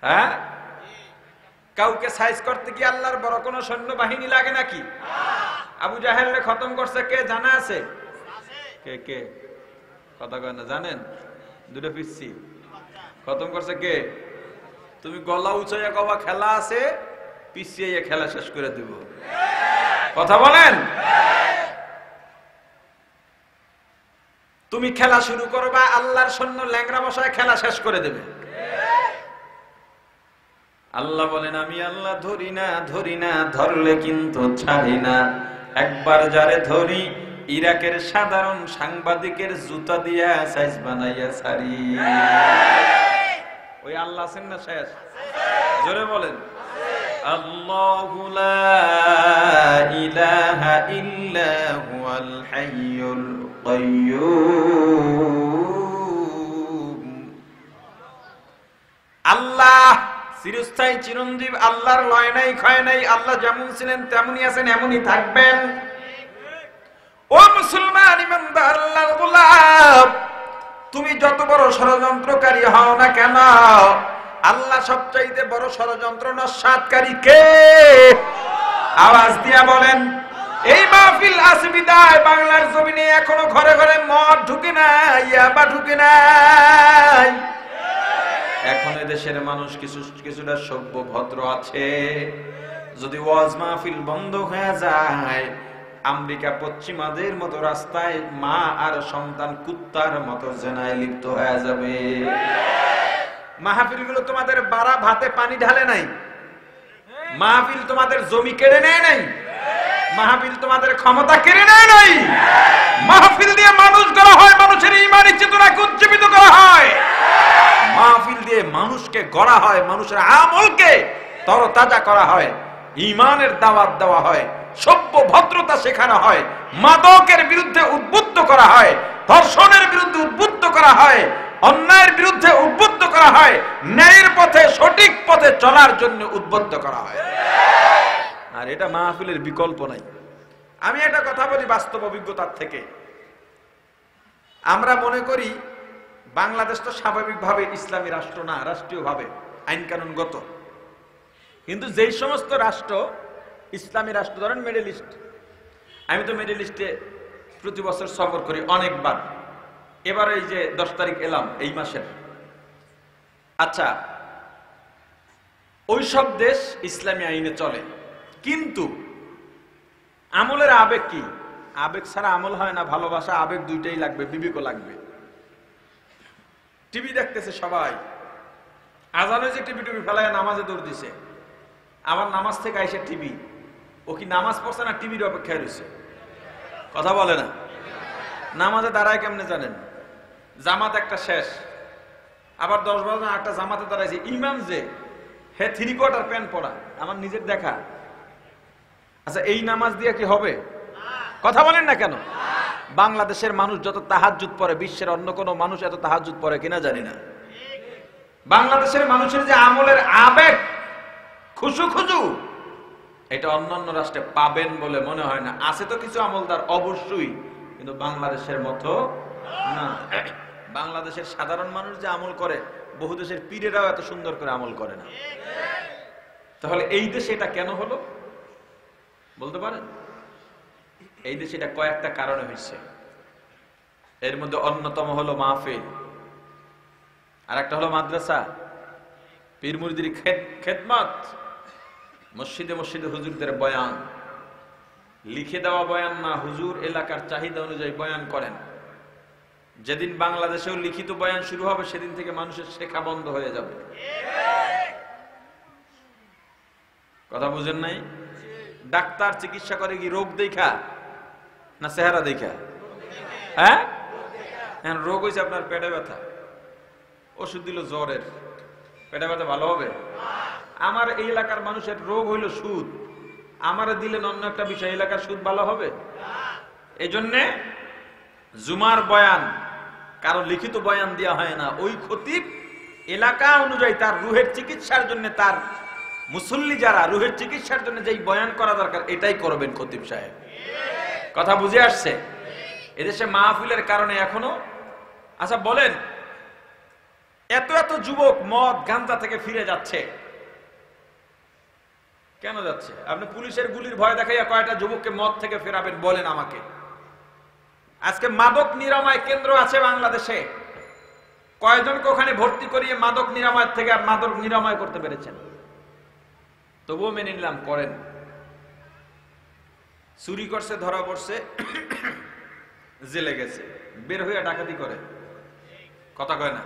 হ্যাঁ, কাউকে সাইজ করতে কি আল্লাহর বড় কোন সৈন্য বাহিনী লাগে নাকি? আবু জাহেলরে খতম করছে কে জানা আছে? কে কে? কথা কয় না, জানেন? দুটো পিচ্ছি খতম করছে কে? তুমি গলা উঁচাইয়া কবা খেলা আছে, পিছিয়ে খেলা শেষ করে দিব। কথা বলেন। তুমি খেলা শুরু করবা, আল্লাহর সৈন্য ল্যাংরা মশায় খেলা শেষ করে দেবে। আল্লাহ বলেন আমি আল্লাহ ধরি না, ধরি না, ধরলে কিন্তু ছাড়ি না। একবার যারে ধরি ইরাকের সাধারণ সাংবাদিকের জুতা দিয়া সাইজ বানাইয়া ছাড়ি। ওই আল্লাহ আছেন না শেষ? জোরে বলেন। আল্লাহু লা ইলাহা ইল্লা হুয়াল হাইয়ুল কাইয়্যুম। আল্লাহ চিরস্থায়ী চিরঞ্জীব, আল্লাহর লয় নাই ক্ষয় নাই। আল্লাহ যেমন ছিলেন তেমনই আছেন, এমনই থাকবেন। ও মুসলমান ইমানদার আল্লাহর গোলাম, তুমি যত বড় ষড়যন্ত্রকারী হও না কেন, আল্লাহ সবচাইতে বড় ষড়যন্ত্র নস্যাৎকারী কে? আওয়াজ দিয়া বলেন। এই মাহফিল আসবিদায় বাংলার জমিনে এখনো ঘরে ঘরে মদ ঢুকে নাই, ইয়াবা ঢুকে নাই। এখন দেশের মানুষ কিছুটা সভ্য ভদ্র আছে। যদি ওয়াজ মাহফিল বন্ধ হয়ে যায়, আমেরিকা পশ্চিমাদের মতো রাস্তায় মা আর সন্তান কুত্তার মতো জেনায় লিপ্ত হয়ে যাবে। মাহফিল গুলো তোমাদের বাড়া ভাতে পানি ঢালে নাই, মাহফিল তোমাদের জমি কেড়ে নেয় নাই, মাহফিল তোমাদের ক্ষমতা কেড়ে নেয় নাই। মাহফিল দিয়ে মানুষ গড়া হয়, মানুষের ঈমানি চেতনাকে উজ্জীবিত করা হয়। মাহফিল দিয়ে মানুষকে গড়া হয়, মানুষের আমলকে তরতাজা করা হয়। ঈমানের দাওয়াত দেওয়া হয়, সভ্য ভদ্রতা শেখানো হয়, মাদকের বিরুদ্ধে উদ্বুদ্ধ করা হয়, ধর্ষণের বিরুদ্ধে উদ্বুদ্ধ করা হয়, অন্যায়ের বিরুদ্ধে উদ্বুদ্ধ করা হয়, ন্যায়ের পথে সঠিক পথে চলার জন্য উদ্বুদ্ধ করা হয়। আর এটা মাহফিলের বিকল্প নাই। আমি একটা কথা বলি বাস্তব অভিজ্ঞতার থেকে। আমরা মনে করি বাংলাদেশ তো স্বাভাবিকভাবে ইসলামী রাষ্ট্র না, রাষ্ট্রীয়ভাবে আইন কানুনগত। কিন্তু যেই সমস্ত রাষ্ট্র ইসলামী রাষ্ট্র, ধরেন মিডল ইস্ট, আমি তো মিডল ইস্টে প্রতি বছর সফর করি অনেকবার। এবার এই যে 10 তারিখ এলাম এই মাসের। আচ্ছা, ওই সব দেশ ইসলামী আইনে চলে, কিন্তু আমলের আবেগ কি? আবেগ ছাড়া আমল হয় না, ভালোবাসা আবেগ দুইটাই লাগবে, বিবেকও লাগবে। টিভি দেখতেছে সবাই, আজানে যে টিভি ফেলায় নামাজে দৌড় দিছে, আবার নামাজ থেকে আইসে টিভি। ও কি নামাজ পড়ছে না টিভির অপেক্ষায় রয়েছে? কথা বলে না। নামাজে দাঁড়ায় কেমনে জানেন? জামাত একটা শেষ, আবার 10-12 জন একটা জামাতে দাঁড়াইছে, ইমাম যে হে 3/4 প্যান্ট পরা, আমার নিজের দেখা। আচ্ছা, এই নামাজ দিয়ে কি হবে? কথা বলেন না কেন? বাংলাদেশের মানুষ যত তাহাজ্জুদ পড়ে, বিশ্বের অন্য কোন মানুষ এত তাহাজ্জুদ পড়ে কিনা জানি না। বাংলাদেশের মানুষের যে আমলের আবেগ, খুশু, এটা অন্যান্য রাষ্ট্রে পাবেন বলে মনে হয় না। আছে তো কিছু আমলদার অবশ্যই, কিন্তু বাংলাদেশের মতো না। বাংলাদেশের সাধারণ মানুষ যে আমল করে, বহু দেশের পীরেরাও এত সুন্দর করে আমল করে না। তাহলে এই দেশে এটা কেন হলো বলতে পারেন? এই দেশে এটা কয়েকটা কারণে হয়েছে। এর মধ্যে অন্যতম হলো মাহফিল, আর একটা হলো মাদ্রাসা, পীর মুরিদের খেদমত, মসজিদে মসজিদে হুজুরদের বয়ান, লিখে দেওয়া বয়ান না, হুজুর এলাকার চাহিদা অনুযায়ী বয়ান করেন। যেদিন বাংলাদেশেও লিখিত বয়ান শুরু হবে, সেদিন থেকে মানুষের শেখা বন্ধ হয়ে যাবে। কথা বুঝেন নাই? ডাক্তার চিকিৎসা করে কি রোগ দেখা না চেহারা দেখা? হ্যাঁ, রোগ হয়েছে আপনার পেটে ব্যথা, ওষুধ দিল জ্বরের, পেটে ব্যথা ভালো হবে? আমার এই এলাকার মানুষের রোগ হইল সুদ, আমারে দিলেন অন্য একটা বিষয়, এলাকার সুদ ভালো হবে? এই জন্যে জুমার বয়ান কারো লিখিত বয়ান দেওয়া হয় না। ওই খতিব এলাকা অনুযায়ী তার রুহের চিকিৎসার জন্য, তার মুসল্লি যারা রুহের চিকিৎসার জন্য যেই বয়ান করা দরকার এটাই করবেন খতিব সাহেব। কথা বুঝে আসছে? এদেশে মাহফিলের কারণে এখনো। আচ্ছা বলেন, এত এত যুবক মদ গাঁজা থেকে ফিরে যাচ্ছে, কেন যাচ্ছে? আপনি পুলিশের গুলির ভয় দেখাইয়া কয়টা যুবককে মদ থেকে ফেরাবেন বলেন আমাকে? আজকে মাদক নিরাময় কেন্দ্র আছে বাংলাদেশে, কয়জনকে ওখানে ভর্তি করিয়ে মাদক নিরাময় থেকে আর মাদক নিরাময় করতে পেরেছেন? তবুও মেনে নিলাম করেন। চুরি করছে, ধরা পড়ছে, জেলে গেছে, বের হইয়া ডাকাতি করে, কথা কয় না?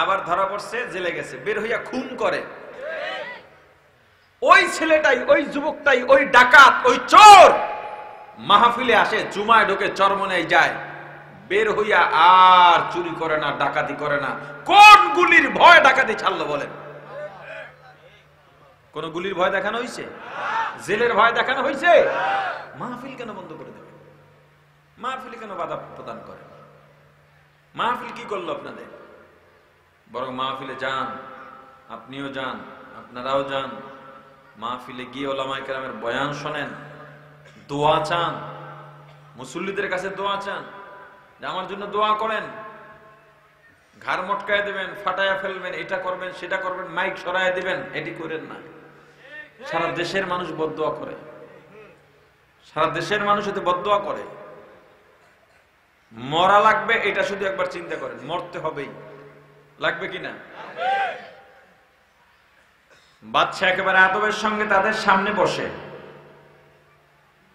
আবার ধরা পড়ছে, জেলে গেছে, বের হইয়া খুন করে। ওই ছেলেটাই, ওই যুবকটাই, ওই ডাকাত, ওই চোর মাহফিলে আসে, জুমায় ঢোকে, চরমনায় যায়, বের হইয়া আর চুরি করে না, ডাকাতি করে না। কোন গুলির ভয় ডাকাতি ছাড়লো বলেন? কোন গুলির ভয় দেখানো হয়েছে? জেলের ভয় দেখানো হয়েছে? মাহফিল কেন বন্ধ করে দেবে? মাহফিল কেন বাধা প্রদান করে? মাহফিল কি করলো আপনাদের? বরং মাহফিলে যান, আপনিও যান, আপনারাও যান, মাহফিলে গিয়ে ওলামায়ে কেরামের বয়ান শোনেন, দোয়া চান, মুসল্লিদের কাছে দোয়া চান যে আমার জন্য দোয়া করেন। ঘাড় মটকায় দেবেন, ফাটায়া ফেলবেন, এটা করবেন, সেটা করবেন, মাইক সরায় দিবেন, এটি করেন না। সারা দেশের মানুষ বদদোয়া করে, সারা দেশের মানুষ এতে বদদোয়া করে। মরা লাগবে এটা শুধু একবার চিন্তা করেন, মরতে হবেই, লাগবে কিনা? বাদশা একেবারে আদবের সঙ্গে তাদের সামনে বসে,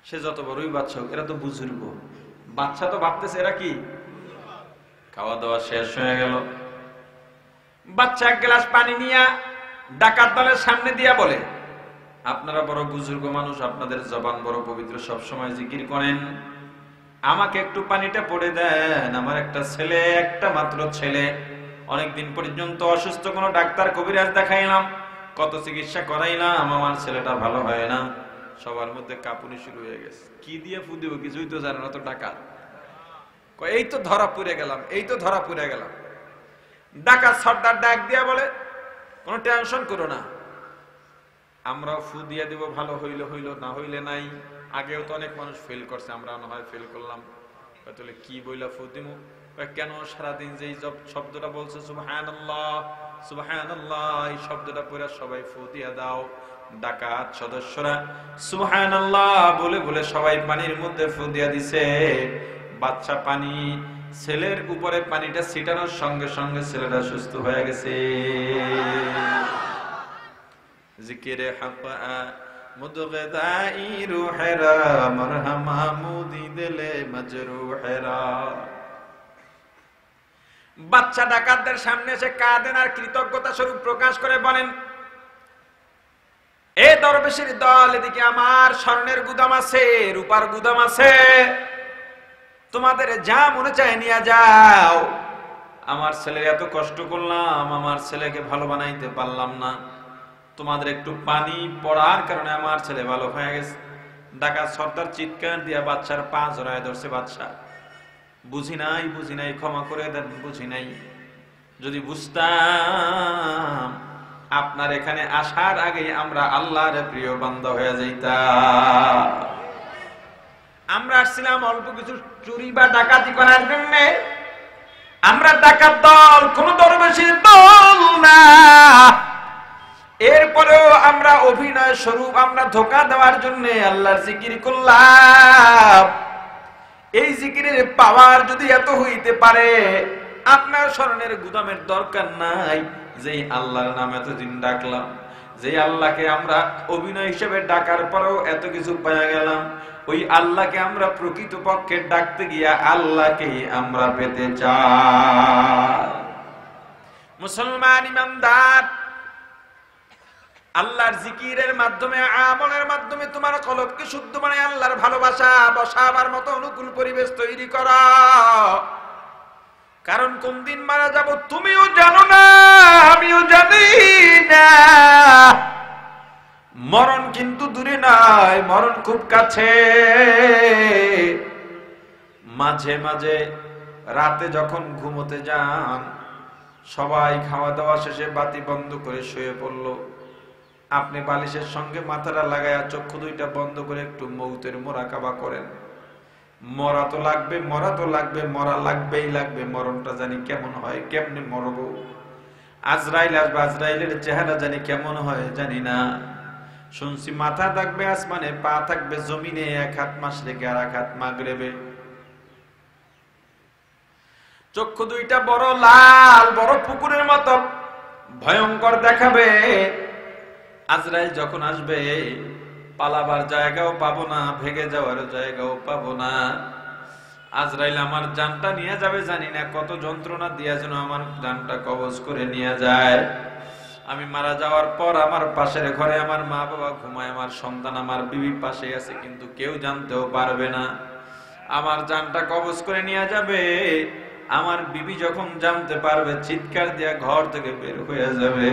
সে যত বড়ই বাদশা হোক, এরা তো বুজুর্গ। বাদশা তো ভাবতেছে এরা কি? খাওয়া দাওয়া শেষ হয়ে গেল, বাচ্চা এক গ্লাস পানি নিয়ে ডাকাত দলের সামনে দিয়া বলে, আপনারা বড় বুজুর্গ মানুষ, আপনাদের জবান বড় পবিত্র, সব সময় জিকির করেন, আমাকে একটু পানিটা পড়ে দেন। আমার একটা ছেলে, একটা মাত্র ছেলে, অনেকদিন পর্যন্ত অসুস্থ, কোনো ডাক্তার কবিরাজ দেখাইলাম, কত চিকিৎসা করাইলাম, আমার ছেলেটা ভালো হয় না। সবার মধ্যে কাঁপুনি শুরু হয়ে গেছে। কি দিয়ে ফু দিব কিছুই তো জানে না, তো ডাকাত। এই তো ধরা পড়ে গেলাম, এই তো ধরা পড়ে গেলাম। ডাকাত সর্দার ডাক দিয়া বলে, কোনো টেনশন করো না, আমরা ফু দিয়ে দিব, ভালো হইলে হইল, না হইলে নাই। আগেও তো অনেক মানুষ ফেল করছে, আমরা না হয় ফেল করলাম। তাহলে কি বইলা ফু দিব? কেন সারাদিন যে শব্দটা বলছে সুবহানাল্লাহ সুবহানাল্লাহ, এই শব্দটা পড়ে সবাই ফু দিয়ে দাও। ডাকাত সদস্যরা সুবহানাল্লাহ বলে বলে সবাই পানির মধ্যে ফু দিয়ে দিছে। বাচ্চা পানি, ছেলের উপরে পানিটা ছিটানোর সঙ্গে সঙ্গে ছেলেটা সুস্থ হয়ে গেছে। জিকিরে হাক্কা মুদগাদাই রুহেরা মারহামা মুদি দিলে মাজরুহেরা। বাচ্চা ডাকাতদের সামনে এসে কাঁদেন আর কৃতজ্ঞতা স্বরূপ প্রকাশ করে বলেন, এ দরবেশের দল, এদিকে আমার স্বর্ণের গুদাম আছে, রূপার গুদাম আছে, তোমাদের যা মনে চায় নিয়ে যাও। আমার ছেলের এত কষ্ট করলাম, আমার ছেলেকে ভালো বানাইতে পারলাম না, তোমাদের একটু পানি পড়ার কারণে আমার ছেলে ভালো হয়ে গেছে। ডাকাত সর্দার চিৎকার দিয়া বাচ্চার পা জড়ায় ধরছে। বাচ্চা, বুঝি নাই, বুঝি নাই, ক্ষমা করে দেন, বুঝি নাই। যদি বুঝতাম আপনার এখানে আসার আগে আমরা আল্লাহর প্রিয় বান্দা হয়ে যাইতাম। আমরা আসছিলাম অল্প কিছু চুরি বা ডাকাতি করার জন্য। আমরা ডাকাত দল, কোন দরবেশের দল না। এরপরেও আমরা অভিনয় স্বরূপ আমরা ধোঁকা দেওয়ার জন্য আল্লাহর জিকির করলাম। এই জিকিরের পাওয়ার যদি এত হইতে পারে, আপনার স্মরণের গুদামের দরকার নাই। যেই আল্লাহর নাম এতদিন ডাকলাম, যে আল্লাহকে আমরা অভিনয় হিসেবে ডাকার পরেও এত কিছু পাওয়া গেলাম, ওই আল্লাহকে আমরা প্রকৃতপক্ষে ডাকতে গিয়া আল্লাহকে আমরা পেতে চাই। মুসলমান ইমানদার, আল্লাহর জিকিরের মাধ্যমে, আমলের মাধ্যমে তোমার কলবকে শুদ্ধ বানায় আল্লাহর ভালোবাসা বসাবার মতো অনুকূল পরিবেশ তৈরি করা। কারণ কোন দিন মারা যাব তুমিও জানো না, আমিও জানি না। মরণ কিন্তু দূরে নয়, মরণ খুব কাছে। মাঝে মাঝে রাতে যখন ঘুমোতে যান, সবাই খাওয়া দাওয়া শেষে বাতি বন্ধ করে শুয়ে পড়ল, আপনি বালিশের সঙ্গে মাথাটা লাগায়া চক্ষু দুইটা বন্ধ করে একটু মৌতের মোরাকাবা করেন। মরা তো লাগবে, মরা তো লাগবে, মরা লাগবেই লাগবে। মরণটা জানি কেমন হয়, কেমনে মরব। আজরাইল আসবে, আজরাইলের চেহারা জানি কেমন হয় জানি না। শুনছি মাথা থাকবে আসমানে, পা থাকবে জমিনে, এক হাত মাশরিকে আর এক হাত মাগরিবে। চক্ষু দুইটা বড় লাল, বড় পুকুরের মতো ভয়ঙ্কর দেখাবে। আজরাইল যখন আসবে, পালাবার জায়গাও পাবো না, ভেগে যাওয়ার জায়গাও পাবো না। আজরাইল আমার জানটা নিয়ে যাবে, জানি না কত যন্ত্রণা দিয়া যেন আমার জানটা কবজ করে নিয়ে যায়। আমি মারা যাওয়ার পর আমার পাশের ঘরে আমার মা বাবা ঘুমায়, আমার সন্তান, আমার বিবি পাশে আছে, কিন্তু কেউ জানতেও পারবে না। আমার জানটা কবজ করে নিয়ে যাবে। আমার বিবি যখন জানতে পারবে, চিৎকার দিয়া ঘর থেকে বের হয়ে যাবে।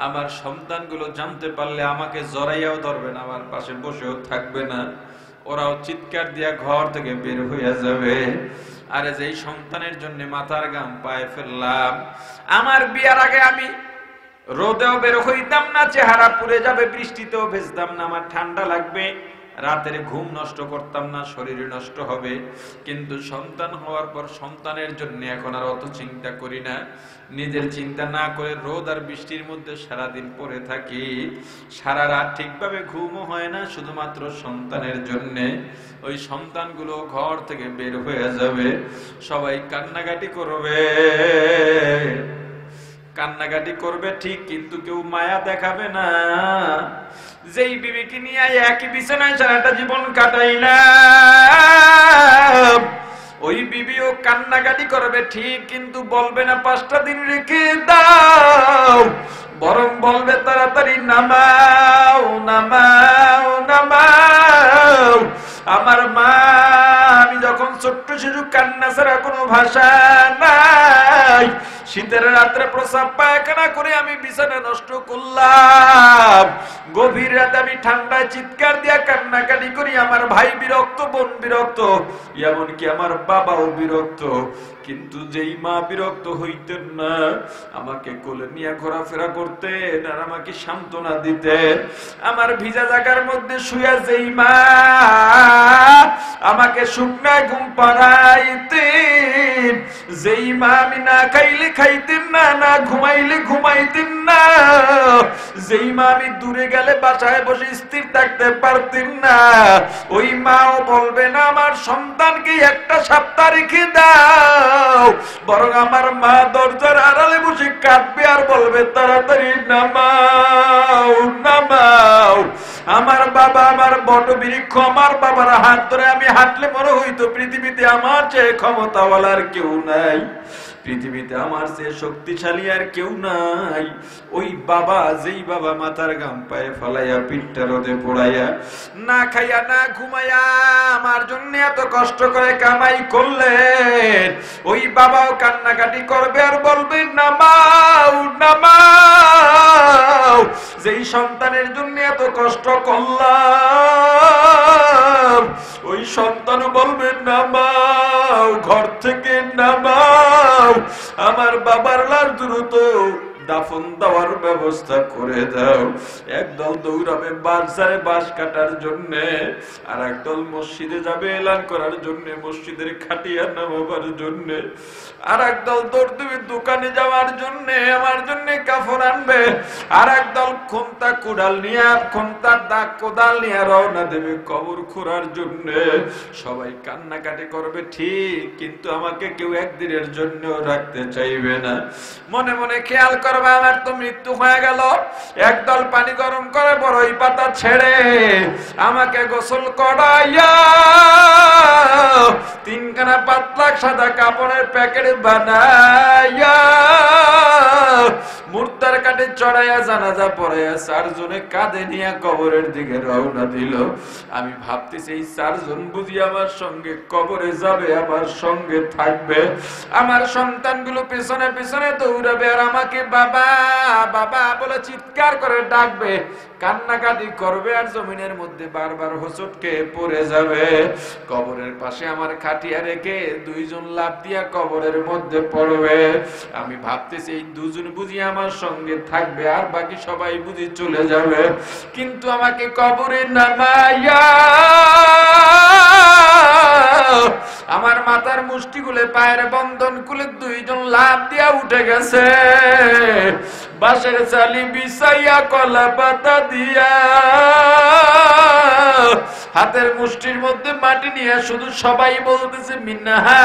আমার সন্তানগুলো জানতে পারলে আমাকে জড়াইয়াও ধরবে না, আমার পাশে বসেও থাকবে না, ওরাও চিৎকার দিয়া ঘর থেকে বের হয়ে যাবে। আরে যেই সন্তানের জন্য মাথার ঘাম পায়ে ফেললাম, আমার বিয়ার আগে আমি রোদেও বের হইতাম না, চেহারা পুড়ে যাবে, বৃষ্টিতেও ভেজতাম না, আমার ঠান্ডা লাগবে, রাতের ঘুম নষ্ট করতাম না, শরীর নষ্ট হবে। কিন্তু সন্তান হওয়ার পর সন্তানের জন্য এখন আর অত চিন্তা করি না। নিজের চিন্তা না করে রোদ আর বৃষ্টির মধ্যে সারাদিন পড়ে থাকি, সারা রাত ঠিকভাবে ঘুমও হয় না, শুধুমাত্র সন্তানের জন্য। ওই সন্তানগুলো ঘর থেকে বের হয়ে যাবে, সবাই কান্নাকাটি করবে। কান্নাকাটি করবে ঠিক, কিন্তু কেউ মায়া দেখাবে না। যেই বিবিকে নিয়ে একই বিছানায় সারাটা জীবন কাটাইলাম, ওই বিবিও কান্নাকাটি করবে ঠিক, কিন্তু বলবে না 5টা দিন রেখে দাও, বরং বলবে তাড়াতাড়ি নামাও নামাও নামাও। আমার মা আমি যখন যেমন ছোট্ট শিশু কান্না ছাড়া কোনো ভাষা নাই, শীতের রাত্রে প্রস্রাব পায়খানা করে আমি বিছানা নষ্ট করলাম, গভীর রাতে আমি ঠান্ডায় চিৎকার দিয়া কান্নাকাটি করি, আমার ভাই বিরক্ত, বোন বিরক্ত, এমনকি আমার বাবাও বিরক্ত, কিন্তু যেই মা বিরক্ত হইতেন না, আমাকে কোলে নিয়ে ঘোরাফেরা করতেন আর আমাকে সান্ত্বনা দিতেন, আমার ভিজা জায়গার মধ্যে শুয়ে যেই মা আমাকে শুকনায় ঘুম পাড়াইতেন, যেই মা আমি না খাইলে খাইতেন না, না ঘুমাইলে ঘুমাইতেন না, যেই মা আমি দূরে গেলে বাসায় বসে স্থির থাকতে পারতেন না, ওই মাও বলবে না আমার সন্তানকে একটা সপ্তাহ রেখে দাও, বরং আমার মা দরজার আড়ালে বসে কাঁদবে আর বলবে তাড়াতাড়ি নামাও নামাও। আমার বাবা আমার বটবৃক্ষ, আমার বাবার হাত ধরে আমি হাঁটলে মনে হইতো পৃথিবীতে আমার চেয়ে ক্ষমতাওয়ালার কেউ নাই, পৃথিবীতে আমার চেয়ে শক্তিশালী আর কেউ নাই। ওই বাবা, যেই বাবা মাথার গাম পায়ে ফলাইয়া পিঠটা রোদে পোড়াইয়া না খাইয়া না ঘুমাইয়া আমার জন্য এত কষ্ট করে কামাই করলেন, ওই বাবাও কান্নাকাটি করবে আর বলবে নামাও নামাও। যেই সন্তানের জন্য এত কষ্ট করলাম, ওই সন্তানও বলবে নামাও, ঘর থেকে নামাও, আমার বাবার লাশ দ্রুত দাফন দেওয়ার ব্যবস্থা করে দাও। একদল দৌড়াবে বাজারে বাঁশ কাটার জন্য, আর একদল মসজিদে যাবে এলান করার জন্য, মসজিদের খাটিয়া নামাবার জন্য, আর একদল দৌড় দেবে দোকানে যাওয়ার জন্য, আমার জন্য কাফন আনবে, আর একদল খুন্তা কুড়াল নিয়ে, খুন্তার দাগ কোদাল নিয়ে রওনা দেবে কবর খোঁড়ার জন্য। সবাই কান্নাকাটি করবে ঠিক, কিন্তু আমাকে কেউ একদিনের জন্য রাখতে চাইবে না। মনে মনে খেয়াল করবে আমার তো মৃত্যু হয়ে গেল, একদল পানি গরম করে বড়ই পাতা ছেড়ে আমাকে গোসল করাইয়া তিনখানা পাতলা সাদা কাপড়ের প্যাকেট বানাইয়া মুর্দার কাটে চড়াইয়া জানাজা পড়াইয়া চারজনে কাঁধে নিয়ে কবরের দিকে রওনা দিল। আমি ভাবতেছি এই চারজন বুঝি আমার সঙ্গে কবরে যাবে, আমার সঙ্গে থাকবে, আমার সন্তানগুলো পেছনে পেছনে দৌড়াবে আর আমাকে বাবা বাবা বলে চিৎকার করে ডাকবে, কান্নাকাটি করবে আর জমিনের মধ্যে বারবার হোঁচটকে পড়ে যাবে। কবরের পাশে আমার খাটিয়া রেখে দুইজন লাফ দিয়া কবরের মধ্যে পড়বে। আমি ভাবতেছি এই দুজন বুঝি আমার সঙ্গে থাকবে আর বাকি সবাই বুঝি চলে যাবে, কিন্তু আমাকে কবরে নামাইয়া আমার মাথার মুষ্টি খুলে পায়ের বন্ধন খুলে দুইজন লাফ দিয়া উঠে গেছে, বাঁশের চালি বিছাইয়া কলা পাতা দিয়া হাতের মুষ্টির মধ্যে মাটি নিয়ে শুধু সবাই বলতেছে মিনহা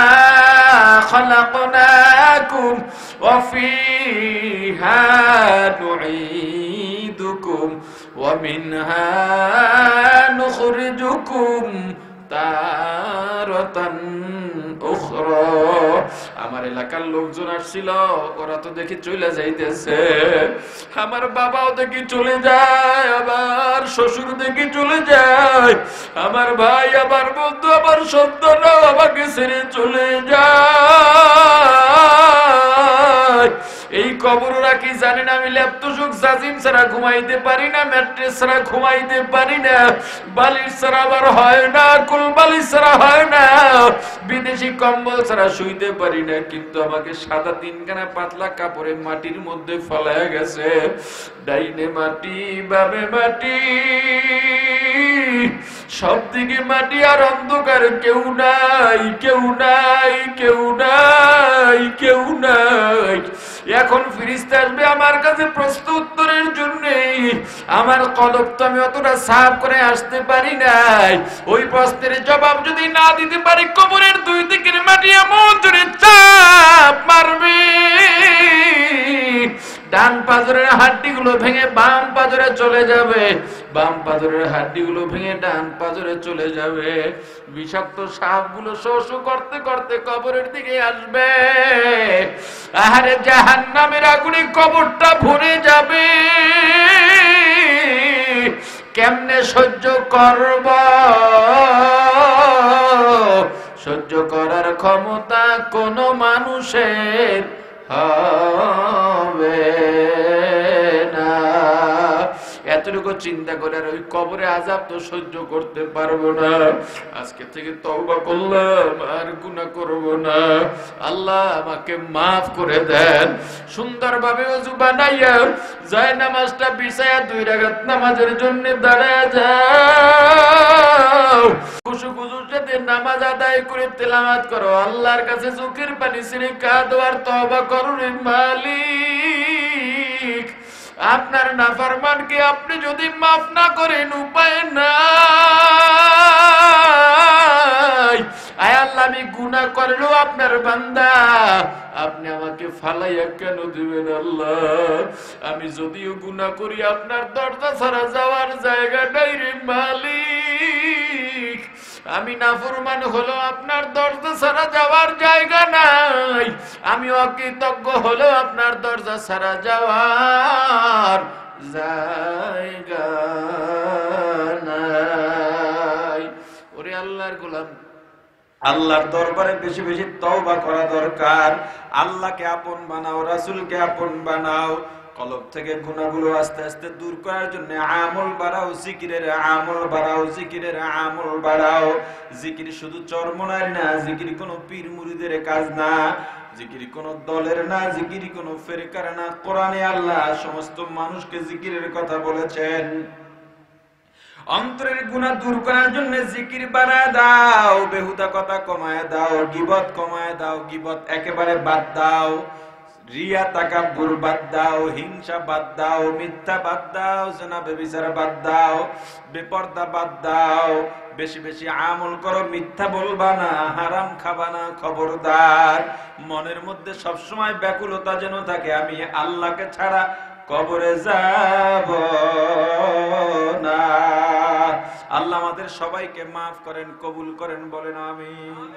খালাকনাকুম ওয়া ফিহা নুঈদুকুম ওয়া মিনহা নুখরিজুকুম তারাতান উখরা। আমার এলাকার লোকজন আসছিল, ওরা তো দেখি চলে যাইতেছে, আমার বাবাও দেখি চলে যায়, আবার শ্বশুর দেখি চলে যায়, আমার ভাই, আমার বন্ধু, আমার সন্তানও আমাকে ছেড়ে চলে যায়। এই কবর ওরা কি জানে না আমি ল্যাপটপ জাজিম ছাড়া ঘুমাইতে পারি না, ম্যাট্রেস ছাড়া ঘুমাইতে পারি না, বালিশ ছাড়া আবার হয় না, কুল বালিশ ছাড়া হয় না, বিদেশি কম্বল ছাড়া শুইতে পারি না, কিন্তু আমাকে সাদা তিনখানা পাতলা কাপড়ে মাটির মধ্যে ফলায়া গেছে। ডাইনে মাটি বামে মাটি, সব দিকে মাটি আর অন্ধকার, কেউ নাই কেউ নাই কেউ নাই কেউ নাই। এখন ফিরিস্তা আসবে আমার কাছে প্রশ্ন উত্তরের জন্য, আমার কলব তো আমি অতটা সাফ করে আসতে পারি নাই, ওই প্রশ্নের জবাব যদি না দিতে পারি কবরের দুই দিকের মাটি এমন জোরে চাপ মারবে, ডান পাজরের হাড্ডিগুলো ভেঙে বাম পাজরে চলে যাবে, বাম পাজরের হাড্ডিগুলো ভেঙে ডান পাজরে চলে যাবে। বিষাক্ত সাপগুলো শোষ করতে করতে কবরের দিকে আসবে, আহারে জাহান্নামের আগুনে কবরটা ভরে যাবে। কেমনে সহ্য করব? সহ্য করার ক্ষমতা কোনো মানুষের হবে না। এতটুকু চিন্তা করে আর ওই কবরে আযাব তো সহ্য করতে পারবো না, আজকে থেকে তওবা করলাম, আর গুনাহ করব না, আল্লাহ আমাকে মাফ করে দেন। সুন্দরভাবে ওযু বানাইয়া যায় নামাজটা বিছায়া 2 রাকাত নামাজের জন্য দাঁড়ায় যাও, খুশু খুশুর সাথে নামাজ আদায় করে তেলাওয়াত করো, আল্লাহর কাছে চোখের পানি ছেড়ে কাঁদো আর তওবা করো। মালিক, আপনার নাফরমানকে আপনি যদি মাফ না করেন উপায় নাই। আয় আল্লাহ, আমি গুনাহ করলেও আপনার বান্দা, আপনি আমাকে ফালাইয়া কেন দিবেন আল্লাহ? আমি যদিও গুনাহ করি আপনার দরজা ছাড়া যাওয়ার জায়গা নাই রে মালিক। আমি নাফরমান হলো আপনার দরজা ছাড়া যাওয়ার জায়গা নাই, আমি অকৃতজ্ঞ হলো আপনার দরজা ছাড়া যাওয়ার জায়গা নাই। ওরে আল্লাহর গোলাম, আল্লাহর দরবারে বেশি বেশি তওবা করা দরকার। আল্লাহকে আপন বানাও, রাসূলকে আপন বানাও, কলব থেকে গুনাহগুলো আস্তে আস্তে দূর করার জন্য আমল বাড়াও, জিকিরের আমল বাড়াও, জিকিরের আমল বাড়াও। জিকির শুধু চরমনার না, জিকির কোনো পীর মুরিদের কাজ না, জিকির কোনো দলের না, জিকির কোনো ফেরকার না। কোরআনে আল্লাহ সমস্ত মানুষকে জিকিরের কথা বলেছেন। অন্তরের গুনাহ দূর করার জন্য জিকির বাড়ায় দাও, বেহুদা কথা কমায় দাও, গীবত কমায় দাও, গীবত একেবারে বাদ দাও, রিয়া তাকাব্বুর বাদ দাও, হিংসা বাদ দাও, মিথ্যা বাদ দাও, জিনা ব্যভিচার বাদ দাও, বেপরদা বাদ দাও, বেশি বেশি আমল করো, মিথ্যা বলবা না, হারাম খাবা না, খবরদার। মনের মধ্যে সবসময় ব্যাকুলতা যেন থাকে, আমি আল্লাহকে ছাড়া কবরে যাব না। আল্লাহ আমাদের সবাইকে মাফ করেন, কবুল করেন, বলেন আমিন।